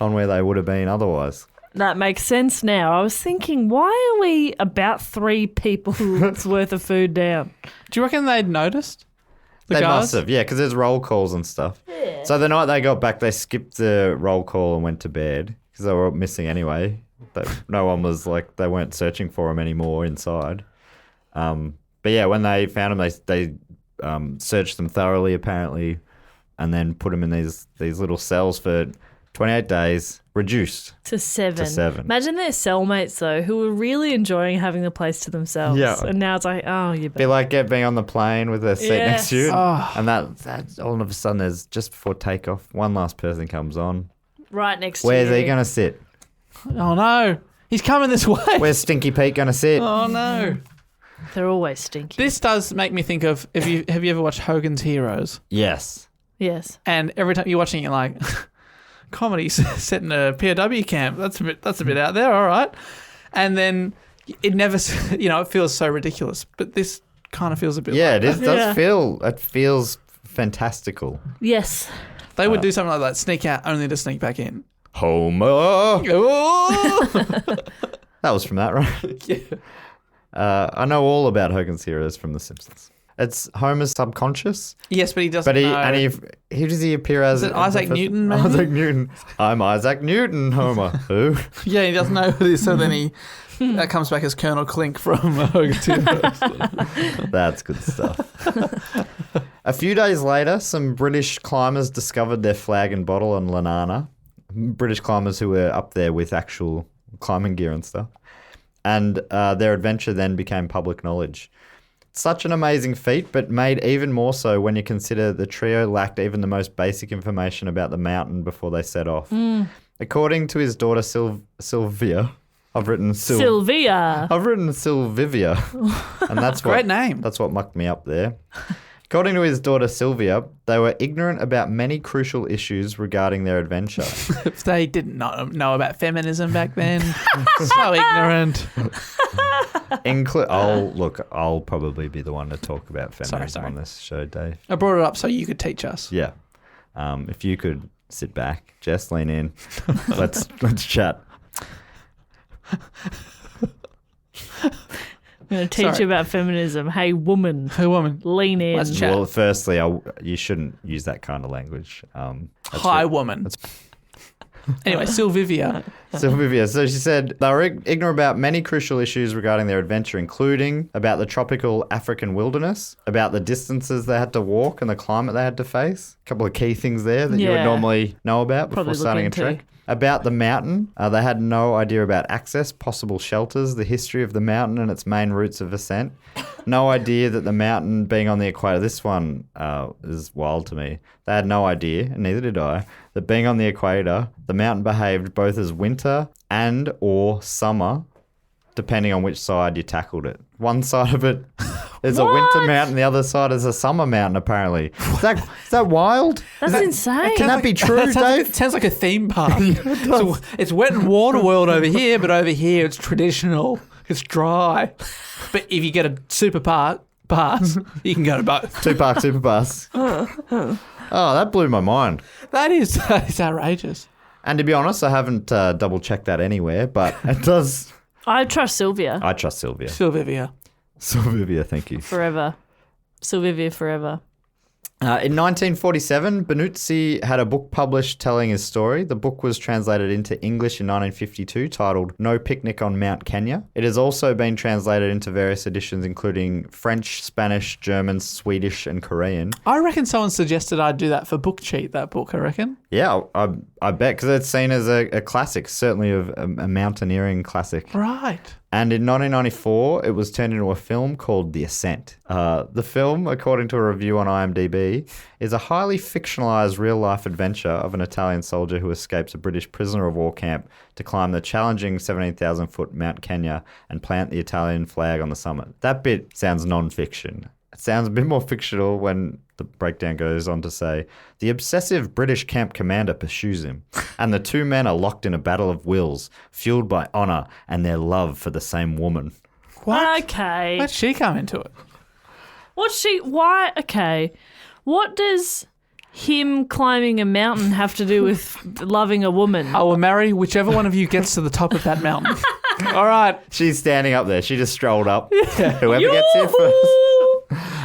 on where they would have been otherwise. That makes sense now. I was thinking, why are we about 3 people's worth of food down? Do you reckon they'd noticed? The They guards? must have, yeah, because there's roll calls and stuff. Yeah. So the night they got back, they skipped the roll call and went to bed because they were missing anyway. No one was they weren't searching for them anymore inside. But yeah, when they found them, they searched them thoroughly apparently, and then put them in these little cells for 28 days, reduced To 7. to 7. Imagine their cellmates, though, who were really enjoying having the place to themselves. Yeah. And now it's like, oh, you Be like being on the plane with a seat next to you, Yes. and that all of a sudden, there's just before takeoff, one last person comes on. right next to Where's you. he going to sit? Oh no, he's coming this way. Where's Stinky Pete going to sit? Oh no. They're always stinky. This does make me think of, have you ever watched Hogan's Heroes? Yes. Yes. And every time you're watching it, you're like, comedy set in a POW camp. That's a bit out there, all right. and then it never, it feels so ridiculous. But this kind of feels a bit. Yeah, like it that. does feel. It feels fantastical. Yes. They would do something like that, sneak out only to sneak back in. Homer. Oh! That was from that, right? Yeah. I know all about Hogan's Heroes from The Simpsons. It's Homer's subconscious, Yes, but he doesn't but know. who does he appear as? Is it Isaac Newton, maybe? Isaac Newton. I'm Isaac Newton, Homer. Who? Yeah, he doesn't know who it is, so then that comes back as Colonel Clink from Hogan's Heroes. That's good stuff. A few days later, some British climbers discovered their flag and bottle on Lanana. British climbers who were up there with actual climbing gear and stuff. And their adventure then became public knowledge. Such an amazing feat, but made even more so when you consider the trio lacked even the most basic information about the mountain before they set off. According to his daughter Sylvia, I've written Sylvia. I've written Sylvivia, and that's Great name. That's what mucked me up there. According to his daughter Sylvia, they were ignorant about many crucial issues regarding their adventure. If they didn't know about feminism back then, so ignorant. I'll probably be the one to talk about feminism Sorry. on this show, Dave. I brought it up so you could teach us. Yeah. If you could sit back, Jess, lean in. Let's chat. I'm going to teach you about feminism. Hey, woman. Hey, woman. Lean in. Let's chat. Well, firstly, you shouldn't use that kind of language. Hi, woman. Anyway, Sylvivia. Sylvia. So she said they were ignorant about many crucial issues regarding their adventure, including about the tropical African wilderness, about the distances they had to walk and the climate they had to face. A couple of key things there that you would Yeah. normally know about before Probably look starting a into. trek. About the mountain, they had no idea about access, possible shelters, the history of the mountain and its main routes of ascent. No idea that the mountain being on the equator, this one is wild to me. They had no idea, and neither did I, that being on the equator, the mountain behaved both as winter and or summer, depending on which side you tackled it. One side of it is a winter mountain, the other side is a summer mountain, apparently. Is that wild? That's insane. Can that be true, Dave? It sounds like a theme park. So it's wet and water world over here, but over here it's traditional. It's dry. But if you get a super pass, you can go to both. Two-park super bus. Oh, that blew my mind. That is outrageous. And to be honest, I haven't double-checked that anywhere, but it does... I trust Sylvia. I trust Sylvia. Sylvivia. Sylvia, thank you. Forever. Sylvia forever. In 1947, Benuzzi had a book published telling his story. The book was translated into English in 1952, titled No Picnic on Mount Kenya. It has also been translated into various editions, including French, Spanish, German, Swedish, and Korean. I reckon someone suggested I'd do that for Book Cheat, that book, I reckon. Yeah, I bet, because it's seen as a classic, certainly a mountaineering classic. Right. And in 1994, it was turned into a film called The Ascent. The film, according to a review on IMDb, is a highly fictionalized real-life adventure of an Italian soldier who escapes a British prisoner of war camp to climb the challenging 17,000-foot Mount Kenya and plant the Italian flag on the summit. That bit sounds non-fiction. It sounds a bit more fictional when the breakdown goes on to say, the obsessive British camp commander pursues him, and the two men are locked in a battle of wills, fueled by honour and their love for the same woman. What? Okay. Where'd she come into it? Why? Okay. What does him climbing a mountain have to do with loving a woman? I will marry whichever one of you gets to the top of that mountain. All right. She's standing up there. She just strolled up. Whoever gets here first. Yoo-hoo!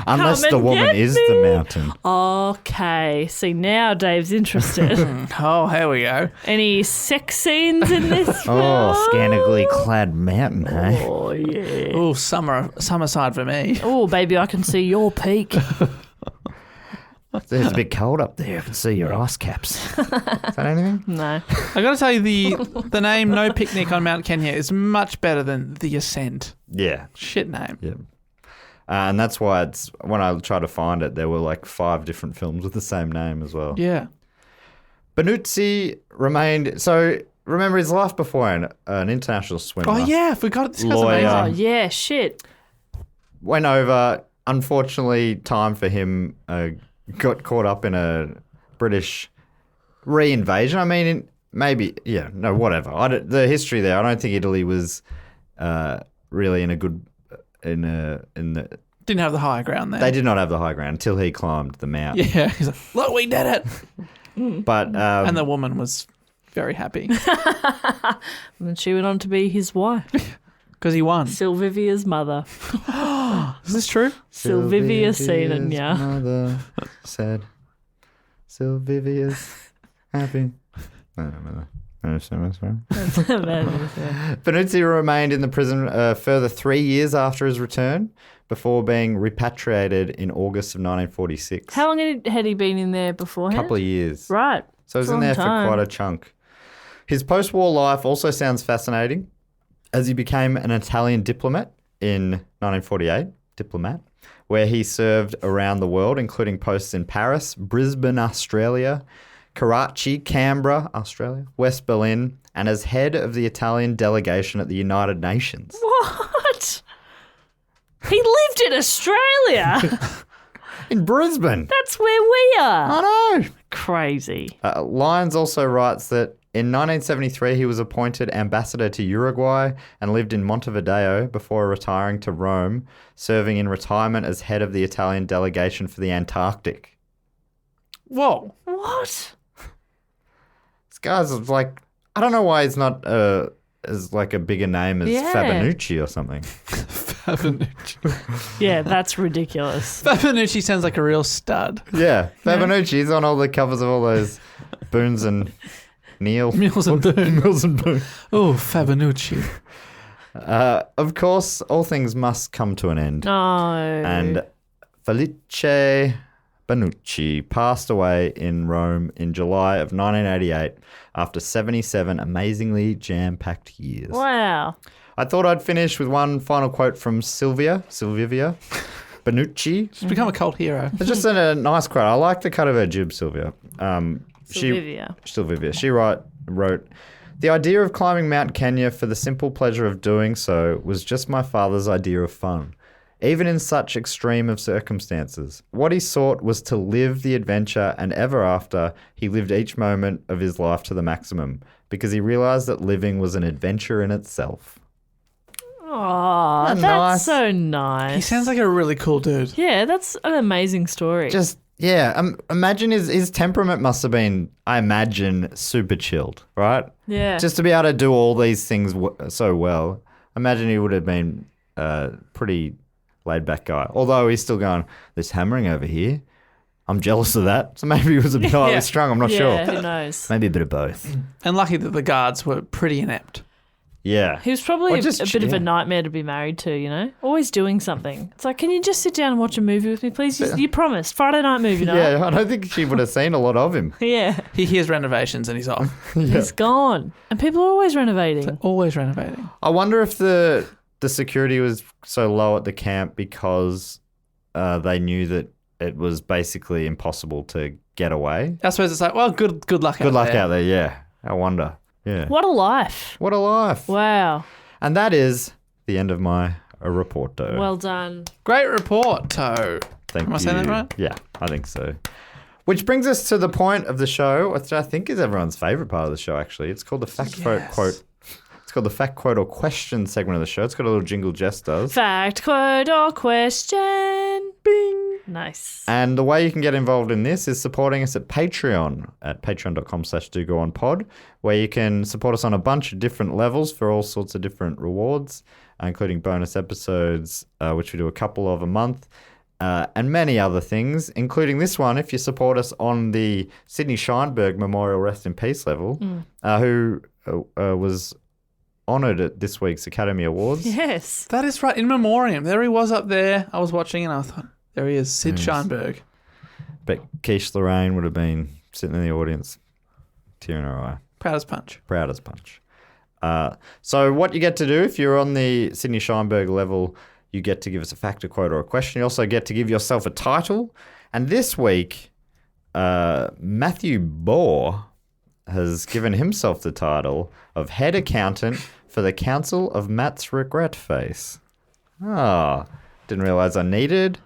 Unless Come the and woman get is me. the mountain. Okay. See, now Dave's interested. Oh, here we go. Any sex scenes in this film? Oh, scantily clad mountain, hey? Oh, yeah. Oh, summer side for me. Oh, baby, I can see your peak. It's a bit cold up there. I can see your ice caps. Is that anything? No. I got to tell you, the name No Picnic on Mount Kenya is much better than The Ascent. Yeah. Shit name. Yeah. And that's why it's when I tried to find it, there were like 5 different films with the same name as well. Yeah. Benuzzi remained... So, remember his life before an international swimmer. Oh, yeah. I forgot. This guy's Lawyer. Oh, amazing. yeah, shit. Went over. Unfortunately, time for him got caught up in a British re-invasion. I mean, maybe... Yeah, no, whatever. The history there, I don't think Italy was really in a good in the. Didn't have the higher ground there. They did not have the high ground until he climbed the mountain. Yeah, he's like, look, we did it. But And the woman was very happy And then she went on to be his wife, because he won. Sylvivia's mother. Is this true? Sylvivia Seenan, yeah. Mother said, Sylvia's happy. Benuzzi remained in the prison a further 3 years after his return before being repatriated in August of 1946. How long had he been in there beforehand? Couple of years. Right. So he was It's a in long there time. for quite a chunk. His post-war life also sounds fascinating as he became an Italian diplomat in 1948, where he served around the world, including posts in Paris, Brisbane, Australia, Karachi, Canberra, Australia, West Berlin, and as head of the Italian delegation at the United Nations. What? He lived in Australia. In Brisbane. That's where we are. I know. Crazy. Lyons also writes that in 1973 he was appointed ambassador to Uruguay and lived in Montevideo before retiring to Rome, serving in retirement as head of the Italian delegation for the Antarctic. Whoa. What? This guy's like, I don't know why he's not as like a bigger name as Yeah. Fabinucci or something. Fabinucci. Yeah, that's ridiculous. Fabinucci sounds like a real stud. Yeah, Fabinucci's on all the covers of all those Boones and Neil. Mills and Boone. Mills and Boone. Oh, Fabinucci. Of course, all things must come to an end. No. And Felice Benuzzi passed away in Rome in July of 1988 after 77 amazingly jam-packed years. Wow. I thought I'd finish with one final quote from Sylvia Benuzzi. She's become a cult hero. It's just a nice quote. I like the cut of her jib, Sylvia. Sylvia. She wrote, "The idea of climbing Mount Kenya for the simple pleasure of doing so was just my father's idea of fun. Even in such extreme of circumstances. What he sought was to live the adventure, and ever after, he lived each moment of his life to the maximum, because he realised that living was an adventure in itself." Oh, Isn't that's that nice? so nice. He sounds like a really cool dude. Yeah, that's an amazing story. Imagine his temperament must have been, I imagine, super chilled, right? yeah. Just to be able to do all these things so well. Imagine he would have been a pretty laid-back guy. Although he's still going, there's hammering over here. I'm jealous of that. So maybe he was a bit highly strung. I'm not sure. Who knows? Maybe a bit of both. And lucky that the guards were pretty inept. Yeah. He was probably Or a just bit of yeah. a nightmare to be married to, you know? Always doing something. It's like, can you just sit down and watch a movie with me, please? You promised. Friday night movie night. Yeah, I don't think she would have seen a lot of him. Yeah. He hears renovations and he's off. He's gone. And people are always renovating. Always renovating. I wonder if the security was so low at the camp because they knew that it was basically impossible to get away. I suppose it's like, well, good luck out there. Good luck out there, yeah. I wonder. Yeah. What a life. What a life. Wow. And that is the end of my reporto. Well done. Great report, Toe. Thank am I you. saying that right? Yeah, I think so. Which brings us to the point of the show, which I think is everyone's favourite part of the show, actually. It's called the fact quote. It's called the fact quote or question segment of the show. It's got a little jingle Jess does. Fact, quote, or question. Bing. Nice. And the way you can get involved in this is supporting us at Patreon at patreon.com/dogoonpod, where you can support us on a bunch of different levels for all sorts of different rewards, including bonus episodes, which we do a couple of a month, and many other things, including this one if you support us on the Sydney Scheinberg Memorial Rest in Peace level, who was honoured at this week's Academy Awards. Yes. That is right. In memoriam. There he was up there. I was watching and I thought, there he is, Sid Scheinberg. But Quiche Lorraine would have been sitting in the audience, tear in her eye. Proud as punch. Proud as punch. So what you get to do if you're on the Sydney Scheinberg level, you get to give us a fact, a quote, or a question. You also get to give yourself a title. And this week, Matthew Bohr has given himself the title of Head Accountant for the Council of Matt's Regret Face. Didn't realise I needed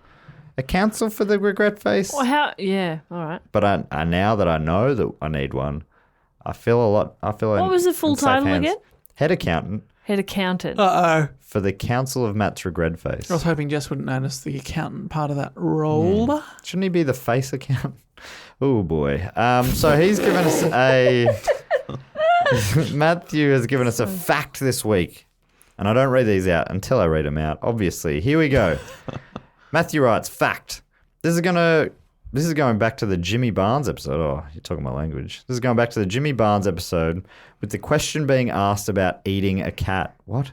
a council for the regret face. Well, how? Yeah. All right. But I now that I know that I need one, I feel a lot. I feel. What was the full title again? Head Accountant Head accountant. Uh-oh. For the Council of Matt's Regret Face. I was hoping Jess wouldn't notice the accountant part of that role. Shouldn't he be the face accountant? Oh, boy. So he's given us a... Matthew has given us a fact this week. And I don't read these out until I read them out, obviously. Here we go. Matthew writes, fact. This is going back to the Jimmy Barnes episode. Oh, you're talking my language. This is going back to the Jimmy Barnes episode with the question being asked about eating a cat. What?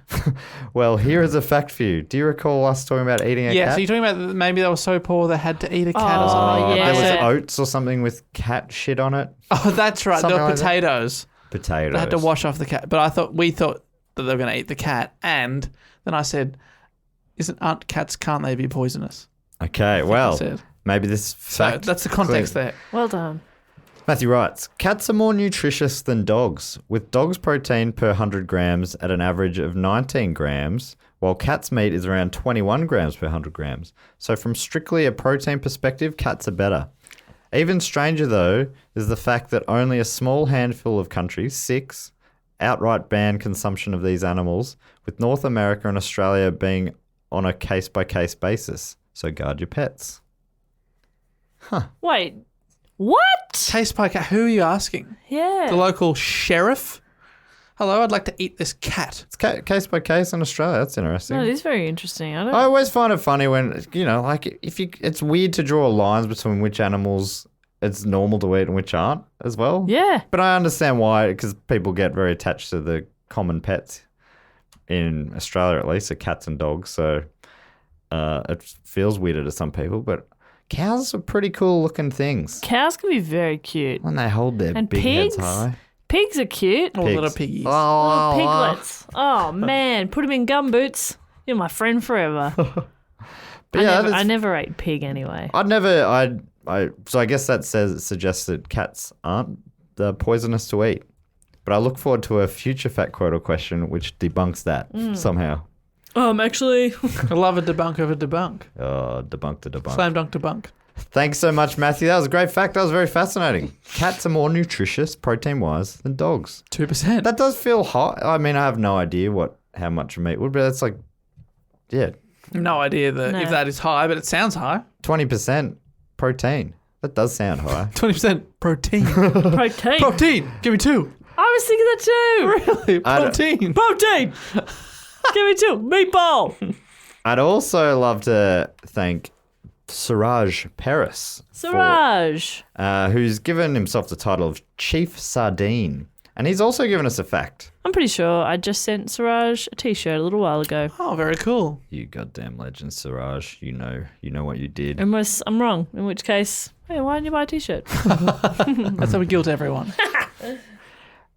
Well, here is a fact for you. Do you recall us talking about eating a cat? Yeah, so you're talking about maybe they were so poor they had to eat a cat or something? yeah. There was oats or something with cat shit on it. Oh, that's right. Something There were like that. potatoes. Potatoes. They had to wash off the cat. But we thought that they were going to eat the cat. And then I said, aren't cats, can't they be poisonous? Okay, well, said. maybe this fact... So that's the context there. Well done. Matthew writes, cats are more nutritious than dogs, with dogs' protein per 100 grams at an average of 19 grams, while cats' meat is around 21 grams per 100 grams. So from strictly a protein perspective, cats are better. Even stranger, though, is the fact that only a small handful of countries, 6, outright ban consumption of these animals, with North America and Australia being on a case-by-case basis. So guard your pets. Wait, what? Taste by cat. Who are you asking? Yeah. The local sheriff? Hello, I'd like to eat this cat. It's case by case in Australia. That's interesting. No, it is very interesting. I don't. I always find it funny when, like it's weird to draw lines between which animals it's normal to eat and which aren't as well. Yeah. But I understand why, because people get very attached to the common pets in Australia, at least, so cats and dogs. So it feels weirder to some people, but cows are pretty cool looking things. Cows can be very cute. When they hold their And big pigs? heads high. Pigs are cute. All little Pigs. piggies. Little piglets. Oh, man. Put them in gumboots. You're my friend forever. But yeah, I never ate pig anyway. So I guess that suggests that cats aren't poisonous to eat. But I look forward to a future Fat Quotal question which debunks that somehow. Actually. I love a debunk of a debunk. Oh, debunk to debunk. Slam dunk debunk. Thanks so much, Matthew. That was a great fact. That was very fascinating. Cats are more nutritious, protein-wise, than dogs. 2%. That does feel high. I mean, I have no idea how much meat would be. That's like, yeah, No idea if that is high, but it sounds high. 20% protein. That does sound high. 20% protein. Protein. Protein. Give me 2. I was thinking that too. Really? Protein. Protein. Give me 2. Meatball. I'd also love to thank Siraj Paris. Siraj. Who's given himself the title of Chief Sardine. And he's also given us a fact. I'm pretty sure I just sent Siraj a t-shirt a little while ago. Oh, very cool. You goddamn legend, Siraj. You know what you did. Unless I'm wrong, in which case, hey, why didn't you buy a t-shirt? That's how we guilt everyone.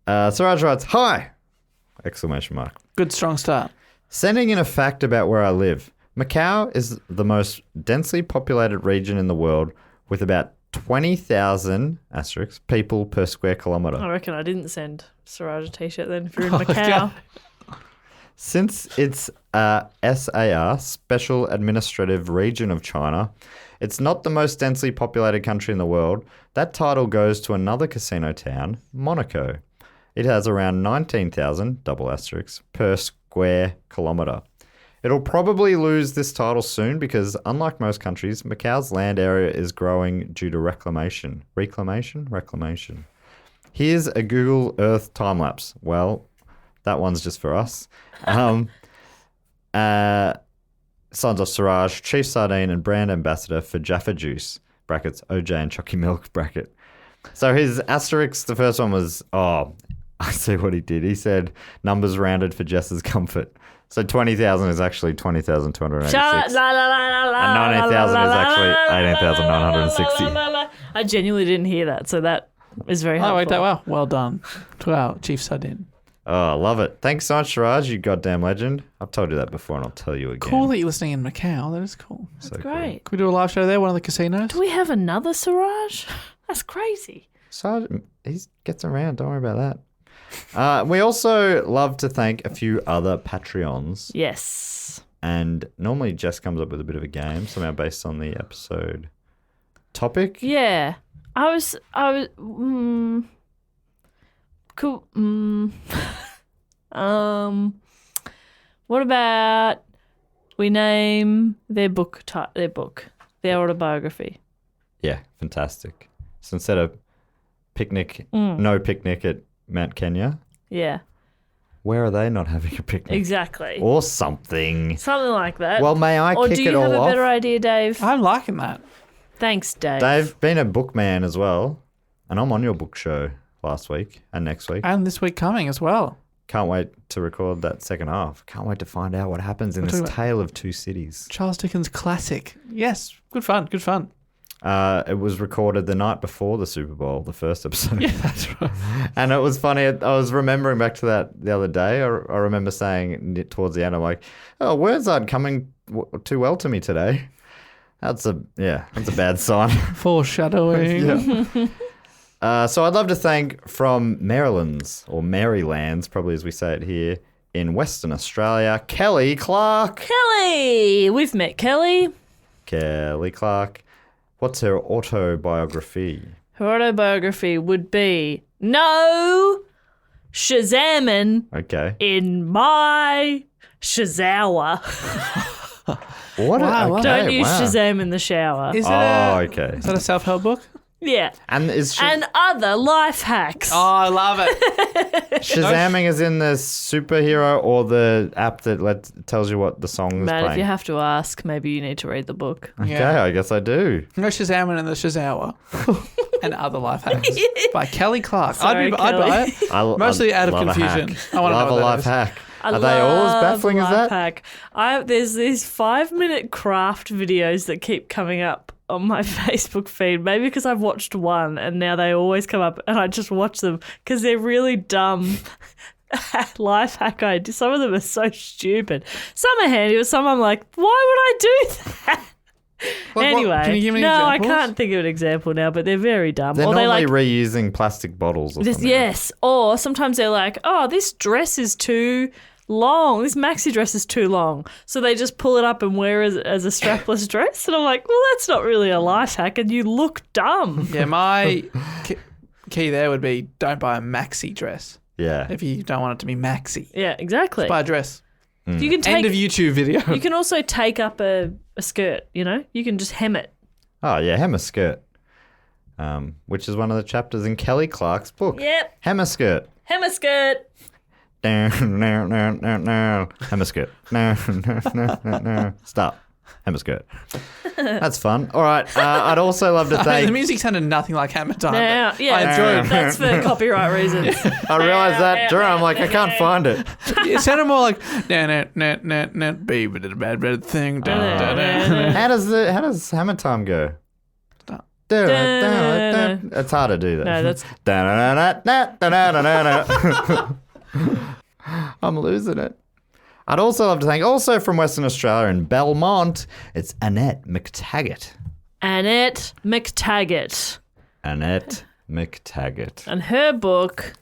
Siraj writes, "Hi!" Exclamation mark. Good, strong start. Sending in a fact about where I live. Macau is the most densely populated region in the world with about 20,000 people per square kilometre. I reckon I didn't send Siraj a t-shirt then if you're in Macau. Since it's SAR, Special Administrative Region of China, it's not the most densely populated country in the world. That title goes to another casino town, Monaco. It has around 19,000, per square kilometre. It'll probably lose this title soon because, unlike most countries, Macau's land area is growing due to reclamation. Reclamation. Here's a Google Earth time lapse. Well, that one's just for us. Sons of Siraj, Chief Sardine and brand ambassador for Jaffa Juice, brackets, OJ and Chalky Milk, bracket. So his asterisks, the first one was, I see what he did. He said numbers rounded for Jess's comfort. So 20,000 is actually 20,286. And 19,000 is actually 18,960. I genuinely didn't hear that, so that is very helpful. Oh, wait, wow. Well done to our Chief Sardine. Oh, I love it. Thanks so much, Siraj, you goddamn legend. I've told you that before and I'll tell you again. Cool that you're listening in Macau. That is cool. So Great. Can we do a live show there, one of the casinos? Do we have another Siraj? That's crazy. Siraj, he gets around. Don't worry about that. We also love to thank a few other Patreons. Yes. And normally Jess comes up with a bit of a game, somehow based on the episode topic. Yeah. I was cool. What about we name their autobiography? Yeah, fantastic. So instead of no picnic at Mount Kenya, Yeah, where are they not having a picnic? exactly. Or something. Something like that. Well, may I or kick do you it all have a off? better idea, Dave? I'm liking that. Thanks, Dave. Dave, been a bookman as well, and I'm on your book show last week and next week. And this week coming as well. Can't wait to record that second half. Can't wait to find out what happens in this talking about- Tale of Two Cities. Charles Dickens classic. Yes, good fun, good fun. It was recorded the night before the Super Bowl, the first episode. Yeah, that's right. And it was funny. I was remembering back to that the other day. I remember saying towards the end, I'm like, oh, words aren't coming too well to me today. That's a bad sign. Foreshadowing. So I'd love to thank from Maryland's, or Maryland's, probably as we say it here, in Western Australia, Kelly Clark. Kelly! We've met Kelly. Kelly Clark. What's her autobiography? Her autobiography would be No Shazamming Okay. in my Shazawa. What? Wow, Okay, Don't use wow. Shazam in the shower. Is it Okay. is that a self-help book? Yeah. And is And other life hacks. Oh, I love it. Shazamming is in the superhero or the app that tells you what the song is Matt, playing? if you have to ask, maybe you need to read the book. Okay, Yeah. I guess I do. No Shazamming in the Shazawa. And Other Life Hacks by Kelly Clark. Sorry, I'd buy it. Mostly out of love a confusion. hack. I wanna love know a what that life is. hack. I Are they all as love baffling as life that? hack. There's these 5-minute craft videos that keep coming up on my Facebook feed. Maybe because I've watched one and now they always come up and I just watch them because they're really dumb life hack ideas. Some of them are so stupid. Some are handy, but some I'm like, why would I do that? What- Anyway, can you give me no, examples? I can't think of an example now, but they're very dumb. They're or they normally like reusing plastic bottles or this, something. yes, or sometimes they're like, oh, this dress is too long. This maxi dress is too long. So they just pull it up and wear it as a strapless dress. And I'm like, well, that's not really a life hack and you look dumb. Yeah, my key there would be don't buy a maxi dress Yeah. if you don't want it to be maxi. Yeah, exactly. Buy a dress. You can take End of YouTube video. you can also take up a skirt, you know? You can just hem it. Oh, yeah, hem a skirt. Which is one of the chapters in Kelly Clark's book. Yep. Hem a skirt. Hem a skirt. Hem a skirt. Stop. Hem a skirt. That's fun. All right. I'd also love to the thank... music sounded nothing like Hammer Time. Now, but yeah, I enjoyed it. that's for copyright reasons. I realised that during. I'm like, I can't find it. It sounded more like baby did a bad thing. How does Hammer Time go? It's hard to do that. No, that's I'm losing it. I'd also love to thank, also from Western Australia in Belmont, it's Annette McTaggart. Annette McTaggart. Annette McTaggart. And her book,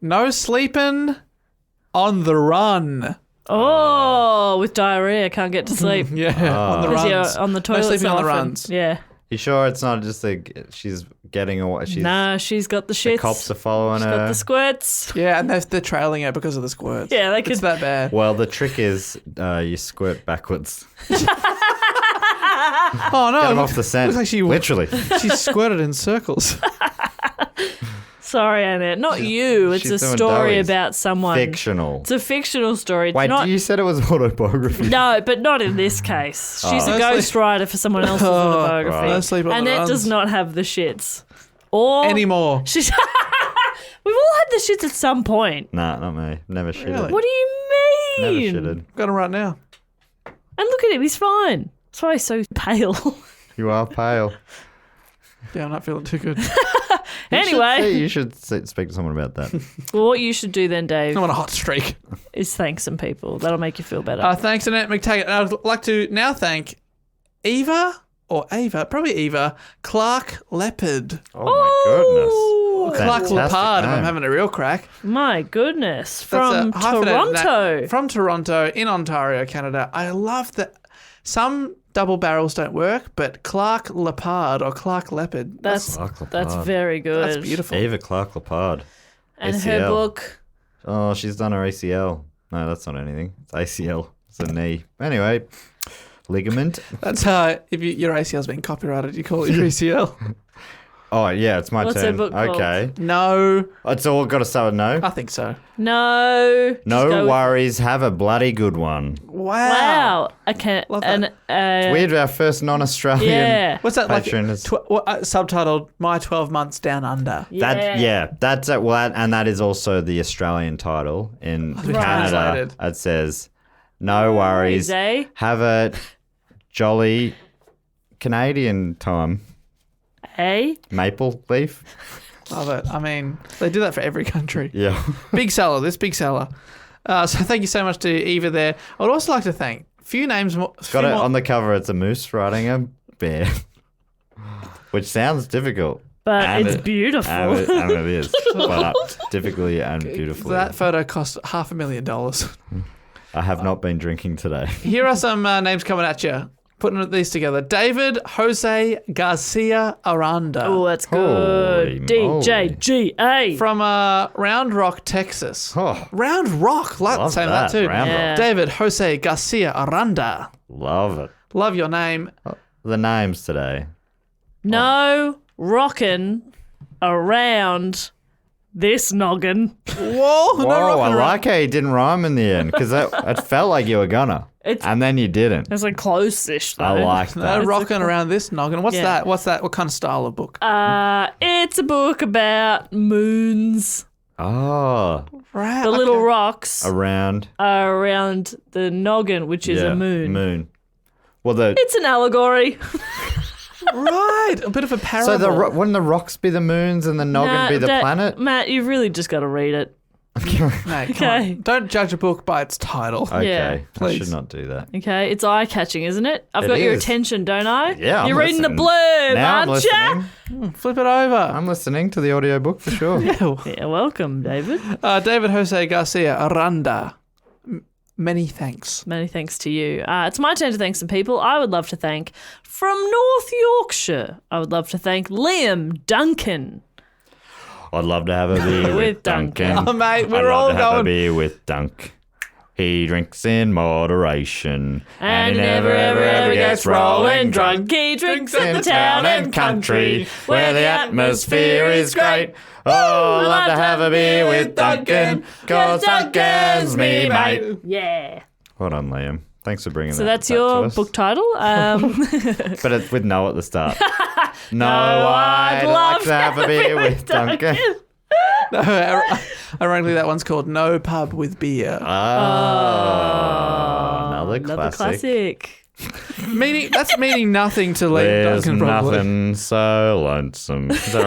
No sleeping on the run. with diarrhea, can't get to sleep. Yeah, on the 'Cause runs. you're on the toilet. sleeping so on the often. runs. Yeah. You sure it's not just she's getting away? No, she's got the shits. The cops are following She's her. got the squirts. Yeah, and they're trailing her because of the squirts. Yeah, they It's could. that bad. Well, the trick is you squirt backwards. Oh no! Get them off the scent. Looks like she Literally. she squirted in circles. Sorry, Annette. Not you. It's she's a doing story doughies. about someone. Fictional. It's a fictional story. It's Wait, not, you said it was autobiography. No, but not in this case. She's a No ghost writer for someone else's autobiography. right. No sleep on the Annette runs. does not have the shits. Or Anymore. She's We've all had the shits at some point. Nah, not me. Never shitted. Really? What do you Never mean? shitted. Got him right now. And look at him, he's fine. That's why he's so pale. You are pale. Yeah, I'm not feeling too good. Anyway, You should speak to someone about that. well, what you should do then, Dave, I'm on a hot streak. is thank some people. That'll make you feel better. Thanks, Annette McTaggart. And I'd like to now thank probably Eva, Clark Leopard. Oh my Ooh, Clark Fantastic Lepard, if name. I'm having a real crack. my goodness. That's From a hyphenated Toronto. From Toronto, in Ontario, Canada. I love that some double barrels don't work, but Clark Lepard or Clark Leopard. That's Clark Lepard. that's very good. That's beautiful. Eva Clark Lepard. And ACL. her book, Oh, she's done her ACL. No, that's not anything. It's ACL. It's a knee. Anyway, ligament. That's if your ACL's been copyrighted, you call it your ACL. Oh, yeah, it's my What's turn. that book called? Okay. No, It's all got to start with no. I think so. No. Just go No with- worries. Have a bloody good one. Wow. Okay. Love And Weird, our first non-Australian. yeah. What's that like? patron is- Subtitled "My 12 Months Down Under." That's it. Well, and that is also the Australian title. In Canada, translated. it says, "No worries, eh? have a jolly Canadian time." Hey. Maple leaf. Love it. I mean, they do that for every country. Yeah. Big seller. This big seller. So thank you so much to Eva there. I would also like to thank few names. Got it on the cover. It's a moose riding a bear, which sounds difficult. But And it's it- beautiful. And it is. But difficultly and beautifully. That photo cost $500,000. I have not been drinking today. Here are some names coming at you. Putting these together. David Jose Garcia Aranda. Oh, that's good. Holy moly. DJGA. From Round Rock, Texas. Oh, Round Rock. Like love saying that too. Round Yeah. Rock. David Jose Garcia Aranda. Love it. Love your name. The names today. No rockin' around this noggin. Whoa. Whoa, I like how you didn't rhyme in the end because it felt like you were gonna. And then you didn't. It's like close-ish though. I like No that. rocking around this noggin. What's Yeah. that? What's that? What kind of style of book? It's a book about moons. Oh, Right. The little rocks around. are around the noggin, which is yeah, a moon. Moon. Well, the It's an allegory. Right. A bit of a parable. wouldn't the rocks be the moons and the noggin Nah, be the that- planet? Matt, you've really just got to read it. No, come Okay. on. Don't judge a book by its title. Okay, Yeah, I please. should not do that. Okay, it's eye-catching, isn't it? I've It got your is. attention, don't I? Yeah, I'm You're reading the listening. blurb, Now I'm aren't ya? listening. Flip it over. I'm listening to the audiobook for sure. Yeah, welcome, David. David Jose Garcia Aranda. Many thanks. Many thanks to you. It's my turn to thank some people. I would love to thank from North Yorkshire. I would love to thank Liam Duncan. I'd love to have a beer with Duncan. Oh, mate, I'd we're love all to have a going. beer with Dunk. He drinks in moderation. And he never, ever gets rolling drunk. He drinks in the town and country where the atmosphere is great. Oh, I'd love to have a beer with Duncan, 'cause Duncan's me, mate. Yeah. Well done, Liam. Thanks for bringing So that that's back to your us. book title. But it's with no at the start. No, I'd I'd like to have a beer with Duncan. No, ironically, that one's called No Pub with Beer. Another classic. Meaning nothing to Liam There's Duncan, probably. nothing so lonesome. Is that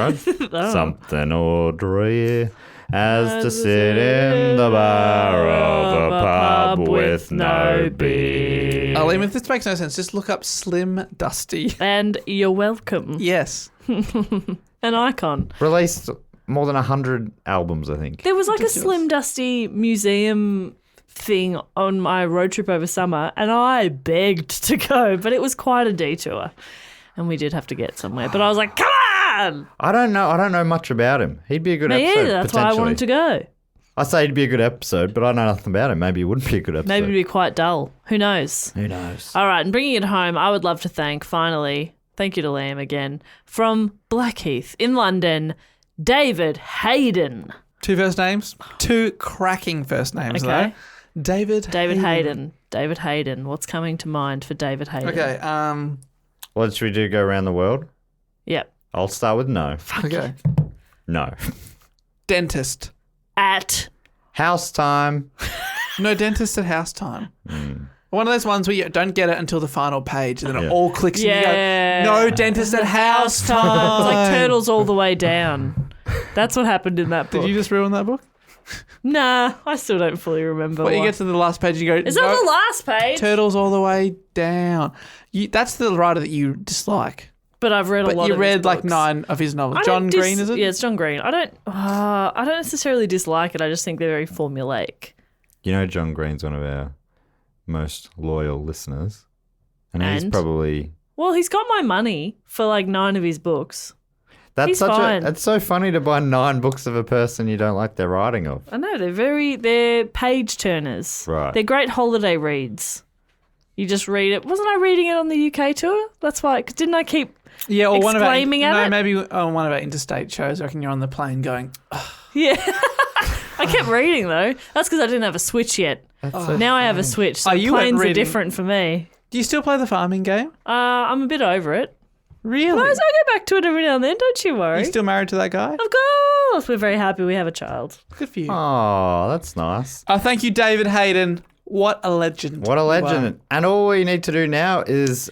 right? Something ordinary as to sit in the bar of a pub with no beer. Oh, Liam, if this makes no sense, just look up Slim Dusty. And you're welcome. Yes. An icon. Released more than 100 albums, I think. There was like a Slim Dusty museum thing on my road trip over summer, and I begged to go, but it was quite a detour. And we did have to get somewhere. But I was like, come on! I don't know much about him. He'd be a good Me episode. either. That's why I wanted to go. I say he'd be a good episode, but I know nothing about him. Maybe it wouldn't be a good episode. Maybe it'd be quite dull. Who knows? Who knows? All right, and bringing it home, I would love to thank, finally, thank you to Liam again, from Blackheath in London, David Hayden. 2 first names. 2 cracking first names, Okay. though. David Hayden. David Hayden. What's coming to mind for David Hayden? Okay. What should we do? Go around the world? Yep. I'll start with no. Okay. No. Dentist. At. House time. No dentist at house time. One of those ones where you don't get it until the final page, and then it all clicks. And Yeah. you go, no dentist at house time. It's like Turtles All the Way Down. That's what happened in that book. Did you just ruin that book? Nah, I still don't fully remember. But you why. get to the last page and you go, Is that no, the last page? Turtles all the way down. That's the writer that you dislike. But I've read a lot But you of read his like books. 9 of his novels. I John don't Green, is it? Yeah, it's John Green. I don't necessarily dislike it. I just think they're very formulaic. You know John Green's one of our most loyal listeners. And he's And? probably... Well, he's got my money for like 9 of his books. That's He's fine. It's so funny to buy 9 books of a person you don't like their writing of. I know, they're page turners. Right. They're great holiday reads. You just read it. Wasn't I reading it on the UK tour? That's why, cause didn't I keep Yeah, or exclaiming at it? maybe on one of our interstate shows. I reckon you're on the plane going, Yeah. I kept reading though. That's because I didn't have a Switch yet. Now I have a Switch, so you weren't planes are reading- different for me. do you still play the farming game? I'm a bit over it. Really? No, I go back to it every now and then, don't you worry. You still married to that guy? Of course. We're very happy we have a child. Good for you. Oh, that's nice. Thank you, David Hayden. What a legend. What a you legend. are. And all we need to do now is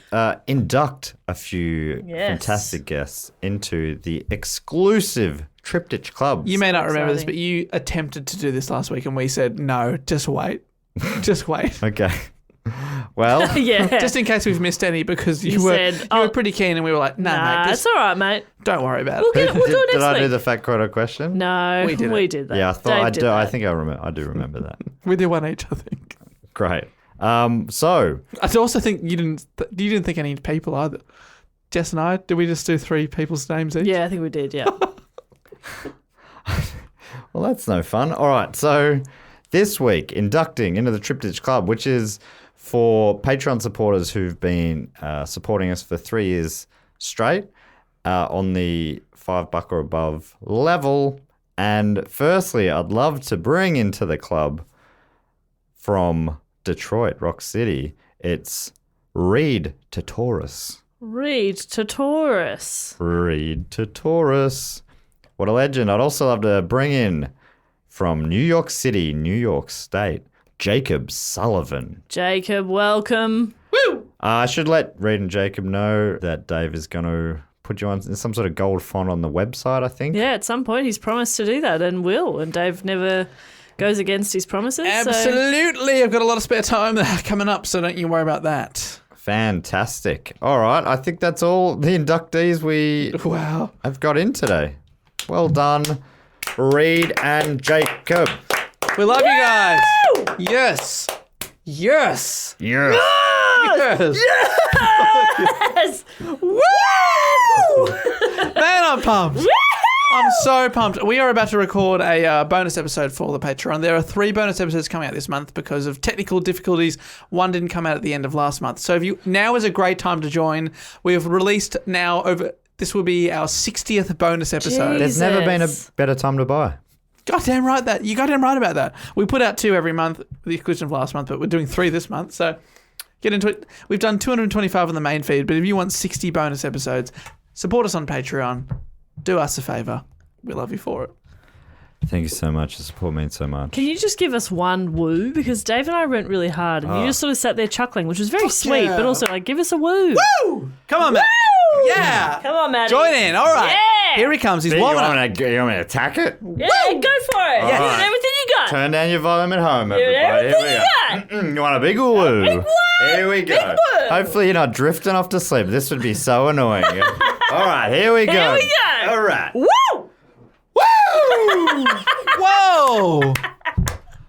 induct a few Yes. fantastic guests into the exclusive Triptych Club. You may not remember this, exciting. but you attempted to do this last week and we said, no, just wait. Just wait. Okay. Well, Yeah. Just in case we've missed any because you You were said, you were "Oh, pretty keen and we were like, nah, nah, mate, it's just all right, mate. don't worry about We'll, it. we'll do it next did I week. do the fact quota question? No, We did it. that. Yeah, I thought Dave I did do. I that. think I do remember that. We did one each, I think. Great. So I also think you didn't think any people either. Jess and I, did we just do 3 people's names each? Yeah, I think we did, yeah. well, that's no fun. All right. So this week, inducting into the Triptych Club, which is for Patreon supporters who've been supporting us for 3 years straight on the $5 or above level. And firstly, I'd love to bring into the club from Detroit, Rock City, it's Reed to Taurus. Read to Taurus. Reed to Taurus. What a legend. I'd also love to bring in from New York City, New York State, Jacob Sullivan. Jacob, welcome. I should let Reed and Jacob know that Dave is going to put you on some sort of gold font on the website, I think. Yeah, at some point he's promised to do that and will, and Dave never goes against his promises. So Absolutely. I've got a lot of spare time coming up, so don't you worry about that. Fantastic. All right. I think that's all the inductees we Wow. have got in today. Well done, Reed and Jacob. We love you guys. Yes. Yes. Yes. Yes. yes! Woo! Man, I'm pumped. I'm so pumped. We are about to record a bonus episode for the Patreon. There are 3 bonus episodes coming out this month because of technical difficulties. One didn't come out at the end of last month. So now is a great time to join. We've released this will be our 60th bonus episode. Jeez. There's never been a Jesus. better time to buy. Goddamn right you goddamn right about that. We put out 2 every month, the exclusion of last month, but we're doing 3 this month. So get into it. We've done 225 on the main feed, but if you want 60 bonus episodes, support us on Patreon. Do us a favour. We love you for it. Thank you so much. The support means so much. Can you just give us one woo? Because Dave and I went really hard and you just sort of sat there chuckling, which was very sweet, yeah. but also like, give us a woo. Woo! Come on, man. Yeah. Come on, Maddie. Join in. All right. Yeah. Here he comes. He's You warming want up. me to attack it? Yeah, go for it. Give right. it everything you got. Turn down your volume at home, it everybody. Here everything we go. You want a big woo? Big woo. Here we go. woo. Hopefully you're not drifting off to sleep. This would be so annoying. All right, here we go. Here we go. All right. Woo! Woo! Whoa.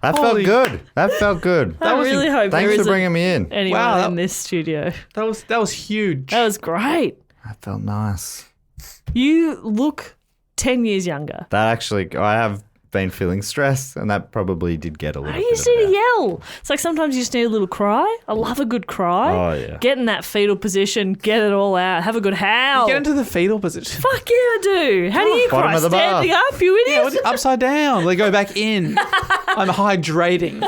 That Holy- felt good. That felt good. I really hope there Thanks for isn't bringing me in. anyone Wow, in this studio. That was huge. That was great. That felt nice. You look 10 years younger. That actually, I have been feeling stressed, and that probably did get a little I bit just of need to that. yell. It's like sometimes you just need a little cry. I love a good cry. Oh, yeah. Get in that fetal position. Get it all out. Have a good howl. Get into the fetal position. Fuck yeah, I do. How do you Bottom cry? of the bath. Standing up, you idiot. Upside down. They go back in. I'm hydrating.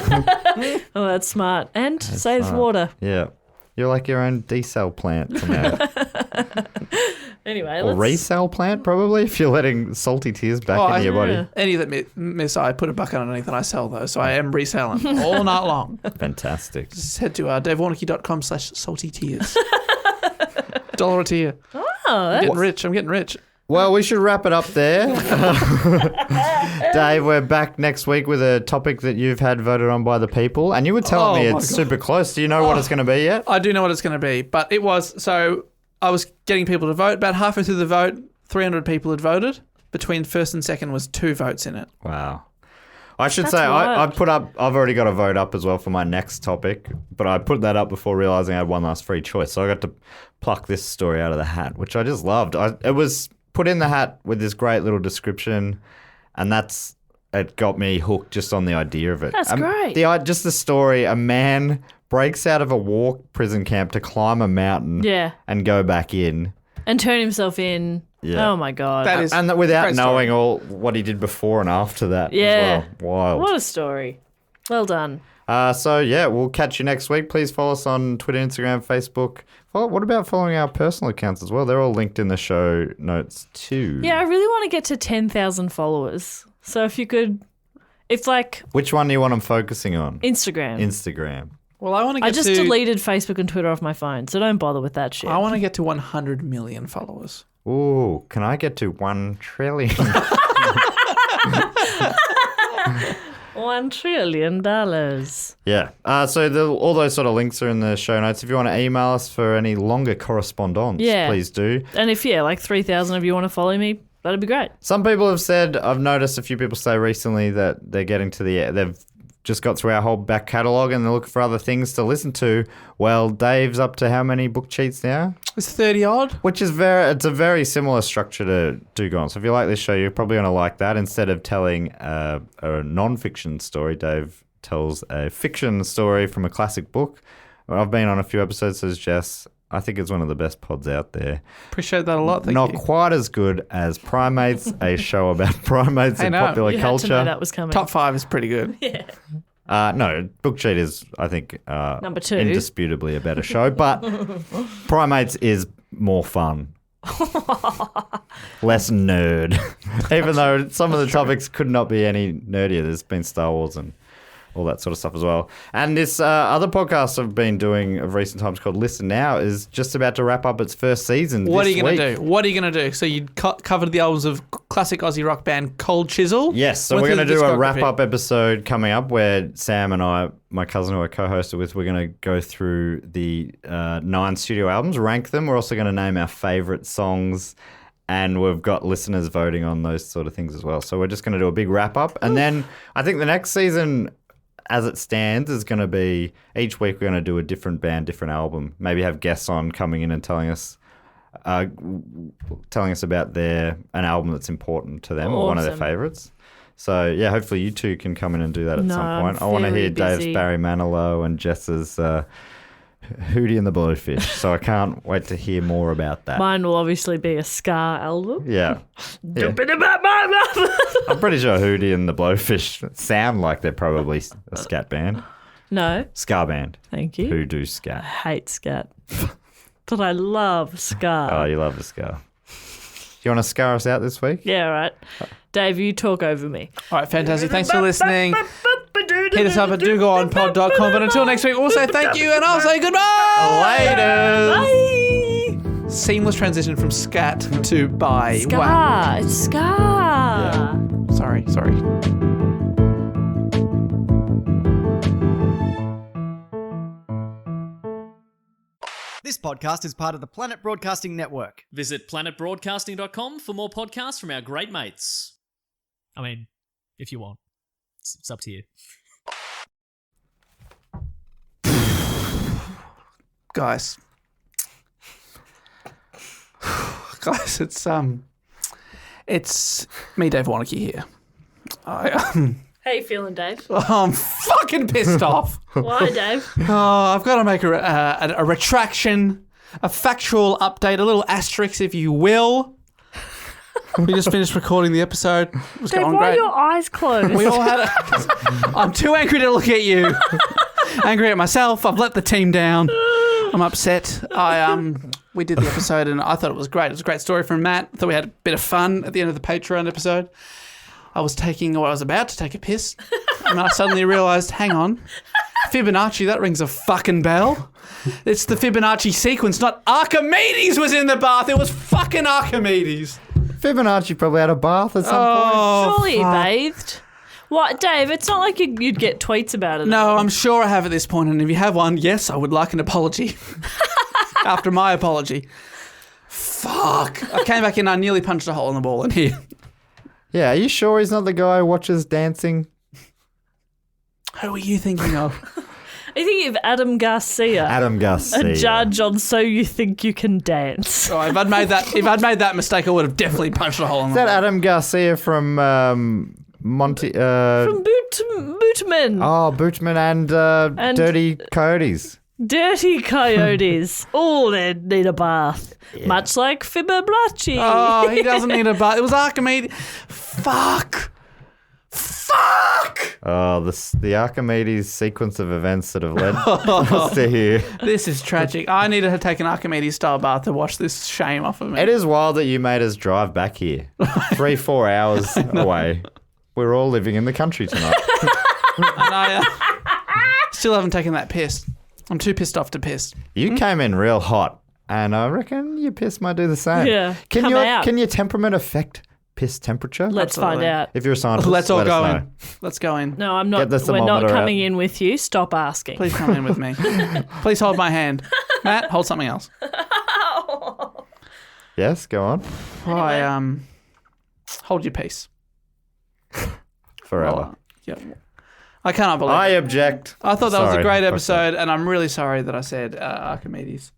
Oh, that's smart. And saves smart. water. Yeah. You're like your own D-cell plant from now. Anyway, Or resell plant, probably, if you're letting salty tears back into your body. Any that miss, I put a bucket underneath and I sell those. So I am reselling all night long. Fantastic. Just head to davewarnicky.com/salty-tears. $1 a tier. Oh, I'm getting rich. I'm getting rich. Well, we should wrap it up there. Dave, we're back next week with a topic that you've had voted on by the people. And you were telling me Oh, my it's God. super close. Do you know what it's going to be yet? I do know what it's going to be, but it was so I was getting people to vote. About halfway through the vote, 300 people had voted. Between first and second was 2 votes in it. Wow. I should That's say, I wild. put up, I've already got a vote up as well for my next topic, but I put that up before realizing I had one last free choice. So I got to pluck this story out of the hat, which I just loved. It was put in the hat with this great little description, and it got me hooked just on the idea of it. That's great. Just the story, a man breaks out of a war prison camp to climb a mountain and go back in. And turn himself in. Yeah. Oh, my God. That is and without great knowing story. all what he did before and after that Yeah. as well. Wild. What a story. Well done. We'll catch you next week. Please follow us on Twitter, Instagram, Facebook. What about following our personal accounts as well? They're all linked in the show notes too. Yeah, I really want to get to 10,000 followers. So if you could, Which one do you want them focusing on? Instagram. Well, I just deleted Facebook and Twitter off my phone, so don't bother with that shit. I want to get to 100 million followers. Ooh, can I get to 1 trillion? $1 trillion. Yeah. So all those sort of links are in the show notes. If you want to email us for any longer correspondence, please do. And if, 3,000 of you want to follow me, that'd be great. Some people have said, I've noticed a few people say recently that they're getting to they've just got through our whole back catalogue and they're looking for other things to listen to. Well, Dave's up to how many book cheats now? It's 30 odd. Which is it's a very similar structure to Do Go On. So if you like this show, you're probably going to like that. Instead of telling a non-fiction story, Dave tells a fiction story from a classic book. I've been on a few episodes, says Jess. I think it's one of the best pods out there. Appreciate that a lot. Thank Not you. quite as good as Primates, a show about primates in popular You culture. had to know that was coming. Top 5 is pretty good. No, Book Cheat is, I think, Number 2. Indisputably a better show, but Primates is more fun. Less nerd. Even though some of the topics could not be any nerdier. There's been Star Wars and all that sort of stuff as well. And this other podcast I've been doing of recent times called Listen Now is just about to wrap up its first season. What are this you going week. to do? What are you going to do? So you covered the albums of classic Aussie rock band Cold Chisel. Yes, so Went we're going to through do the a discography. wrap-up episode coming up where Sam and I, my cousin who I co-hosted with, we're going to go through the 9 studio albums, rank them. We're also going to name our favourite songs, and we've got listeners voting on those sort of things as well. So we're just going to do a big wrap-up. And then I think the next season, as it stands, is going to be each week we're going to do a different band, different album. Maybe have guests on coming in and telling us about an album that's important to them or one of their Awesome. favourites. So yeah, hopefully you two can come in and do that at No, some point. I'm I want to very hear Dave's busy. Barry Manilow and Jess's Hootie and the Blowfish. So I can't wait to hear more about that. Mine will obviously be a ska album. Yeah. I'm pretty sure Hootie and the Blowfish sound like they're probably a scat band. No, Ska band. thank you. Who do scat. Hate scat. But I love ska. Oh, you love the ska. You want to scar us out this week? Yeah, right. Dave, you talk over me. All right, fantastic. Thanks for listening. Hit us up at dogoonpod.com. But until next week, we'll say thank you and I'll say goodbye. Later. Bye. Seamless transition from scat to bye. Ska. Wow. It's ska. Yeah. Sorry. This podcast is part of the Planet Broadcasting Network. Visit planetbroadcasting.com for more podcasts from our great mates. I mean, if you want. It's up to you. Guys, it's me, Dave Warnocky here. How you feeling, Dave? I'm fucking pissed off. Why, Dave? Oh, I've got to make a retraction, a factual update, a little asterisk, if you will. We just finished recording the episode. It was Dave, going why are great. your eyes closed? We all had I'm too angry to look at you. Angry at myself. I've let the team down. I'm upset. We did the episode and I thought it was great. It was a great story from Matt. I thought we had a bit of fun at the end of the Patreon episode. I was about to take a piss, and I suddenly realised, hang on, Fibonacci, that rings a fucking bell. It's the Fibonacci sequence, not Archimedes was in the bath. It was fucking Archimedes. Fibonacci probably had a bath at some point. Oh, Surely you fuck. bathed. What, Dave? It's not like you'd get tweets about it. No, I'm sure I have at this point, and if you have one, yes, I would like an apology. After my apology. Fuck. I came back in, I nearly punched a hole in the wall in here. Yeah, are you sure he's not the guy who watches dancing? Who are you thinking of? you thinking of Adam Garcia? Adam Garcia. A judge on So You Think You Can Dance. Oh, if I'd made that mistake, I would have definitely punched a hole in Is the that wall. Adam Garcia from Monty? From Bootman. Oh, Bootman and Dirty Coyotes. Dirty Coyotes. Oh, they need a bath. Much like Fibber-Blotchy. Oh, he doesn't need a butt. It was Archimedes. Fuck. Oh, the Archimedes sequence of events that have led us to here. This is tragic. I needed to take an Archimedes-style bath to wash this shame off of me. It is wild that you made us drive back here 3-4 hours away. We're all living in the country tonight. And I still haven't taken that piss. I'm too pissed off to piss. You came in real hot, and I reckon your piss might do the same. Yeah, Can come out. Can your temperament affect piss temperature? Let's Absolutely. find out. If you're a scientist, Let's all let go us know. in. Let's go in. No, I'm Get not. the We're not thermometer coming out. in with you. Stop asking. Please come in with me. Please hold my hand. Matt, hold something else. Yes, go on. I hold your peace. Forever. Yeah. I cannot believe I it. object. I thought that was a Sorry, great fuck episode, and I'm really sorry that I said Archimedes.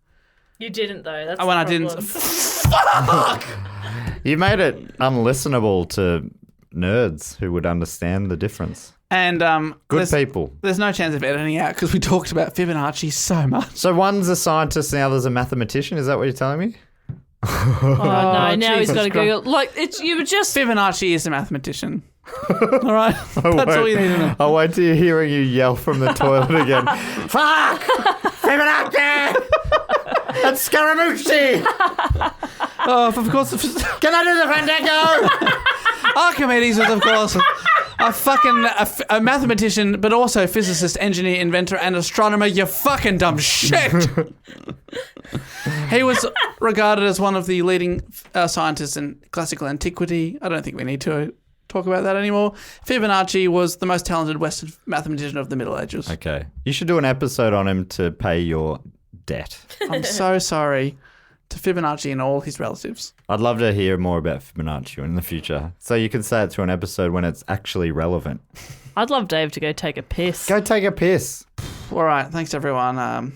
You didn't though. That's When I the didn't. problem. Fuck! You made it unlistenable to nerds who would understand the difference. And Good people. There's no chance of editing out because we talked about Fibonacci so much. So one's a scientist and the other's a mathematician. Is that what you're telling me? Oh, no, now he's Jesus got to Christ. Google. Like, you were just. Fibonacci is a mathematician. All right? That's all you need to know. I'll wait till you're hearing you yell from the toilet again. Fuck! Fibonacci! That's Scaramucci! Oh, of course. Can I do the Fandango? Archimedes was, of course, a mathematician, but also a physicist, engineer, inventor, and astronomer. You fucking dumb shit. He was regarded as one of the leading scientists in classical antiquity. I don't think we need to talk about that anymore. Fibonacci was the most talented Western mathematician of the Middle Ages. Okay. You should do an episode on him to pay your debt. I'm so sorry to Fibonacci and all his relatives. I'd love to hear more about Fibonacci in the future. So you can say it to an episode when it's actually relevant. I'd love Dave to go take a piss. Go take a piss. All right. Thanks, everyone.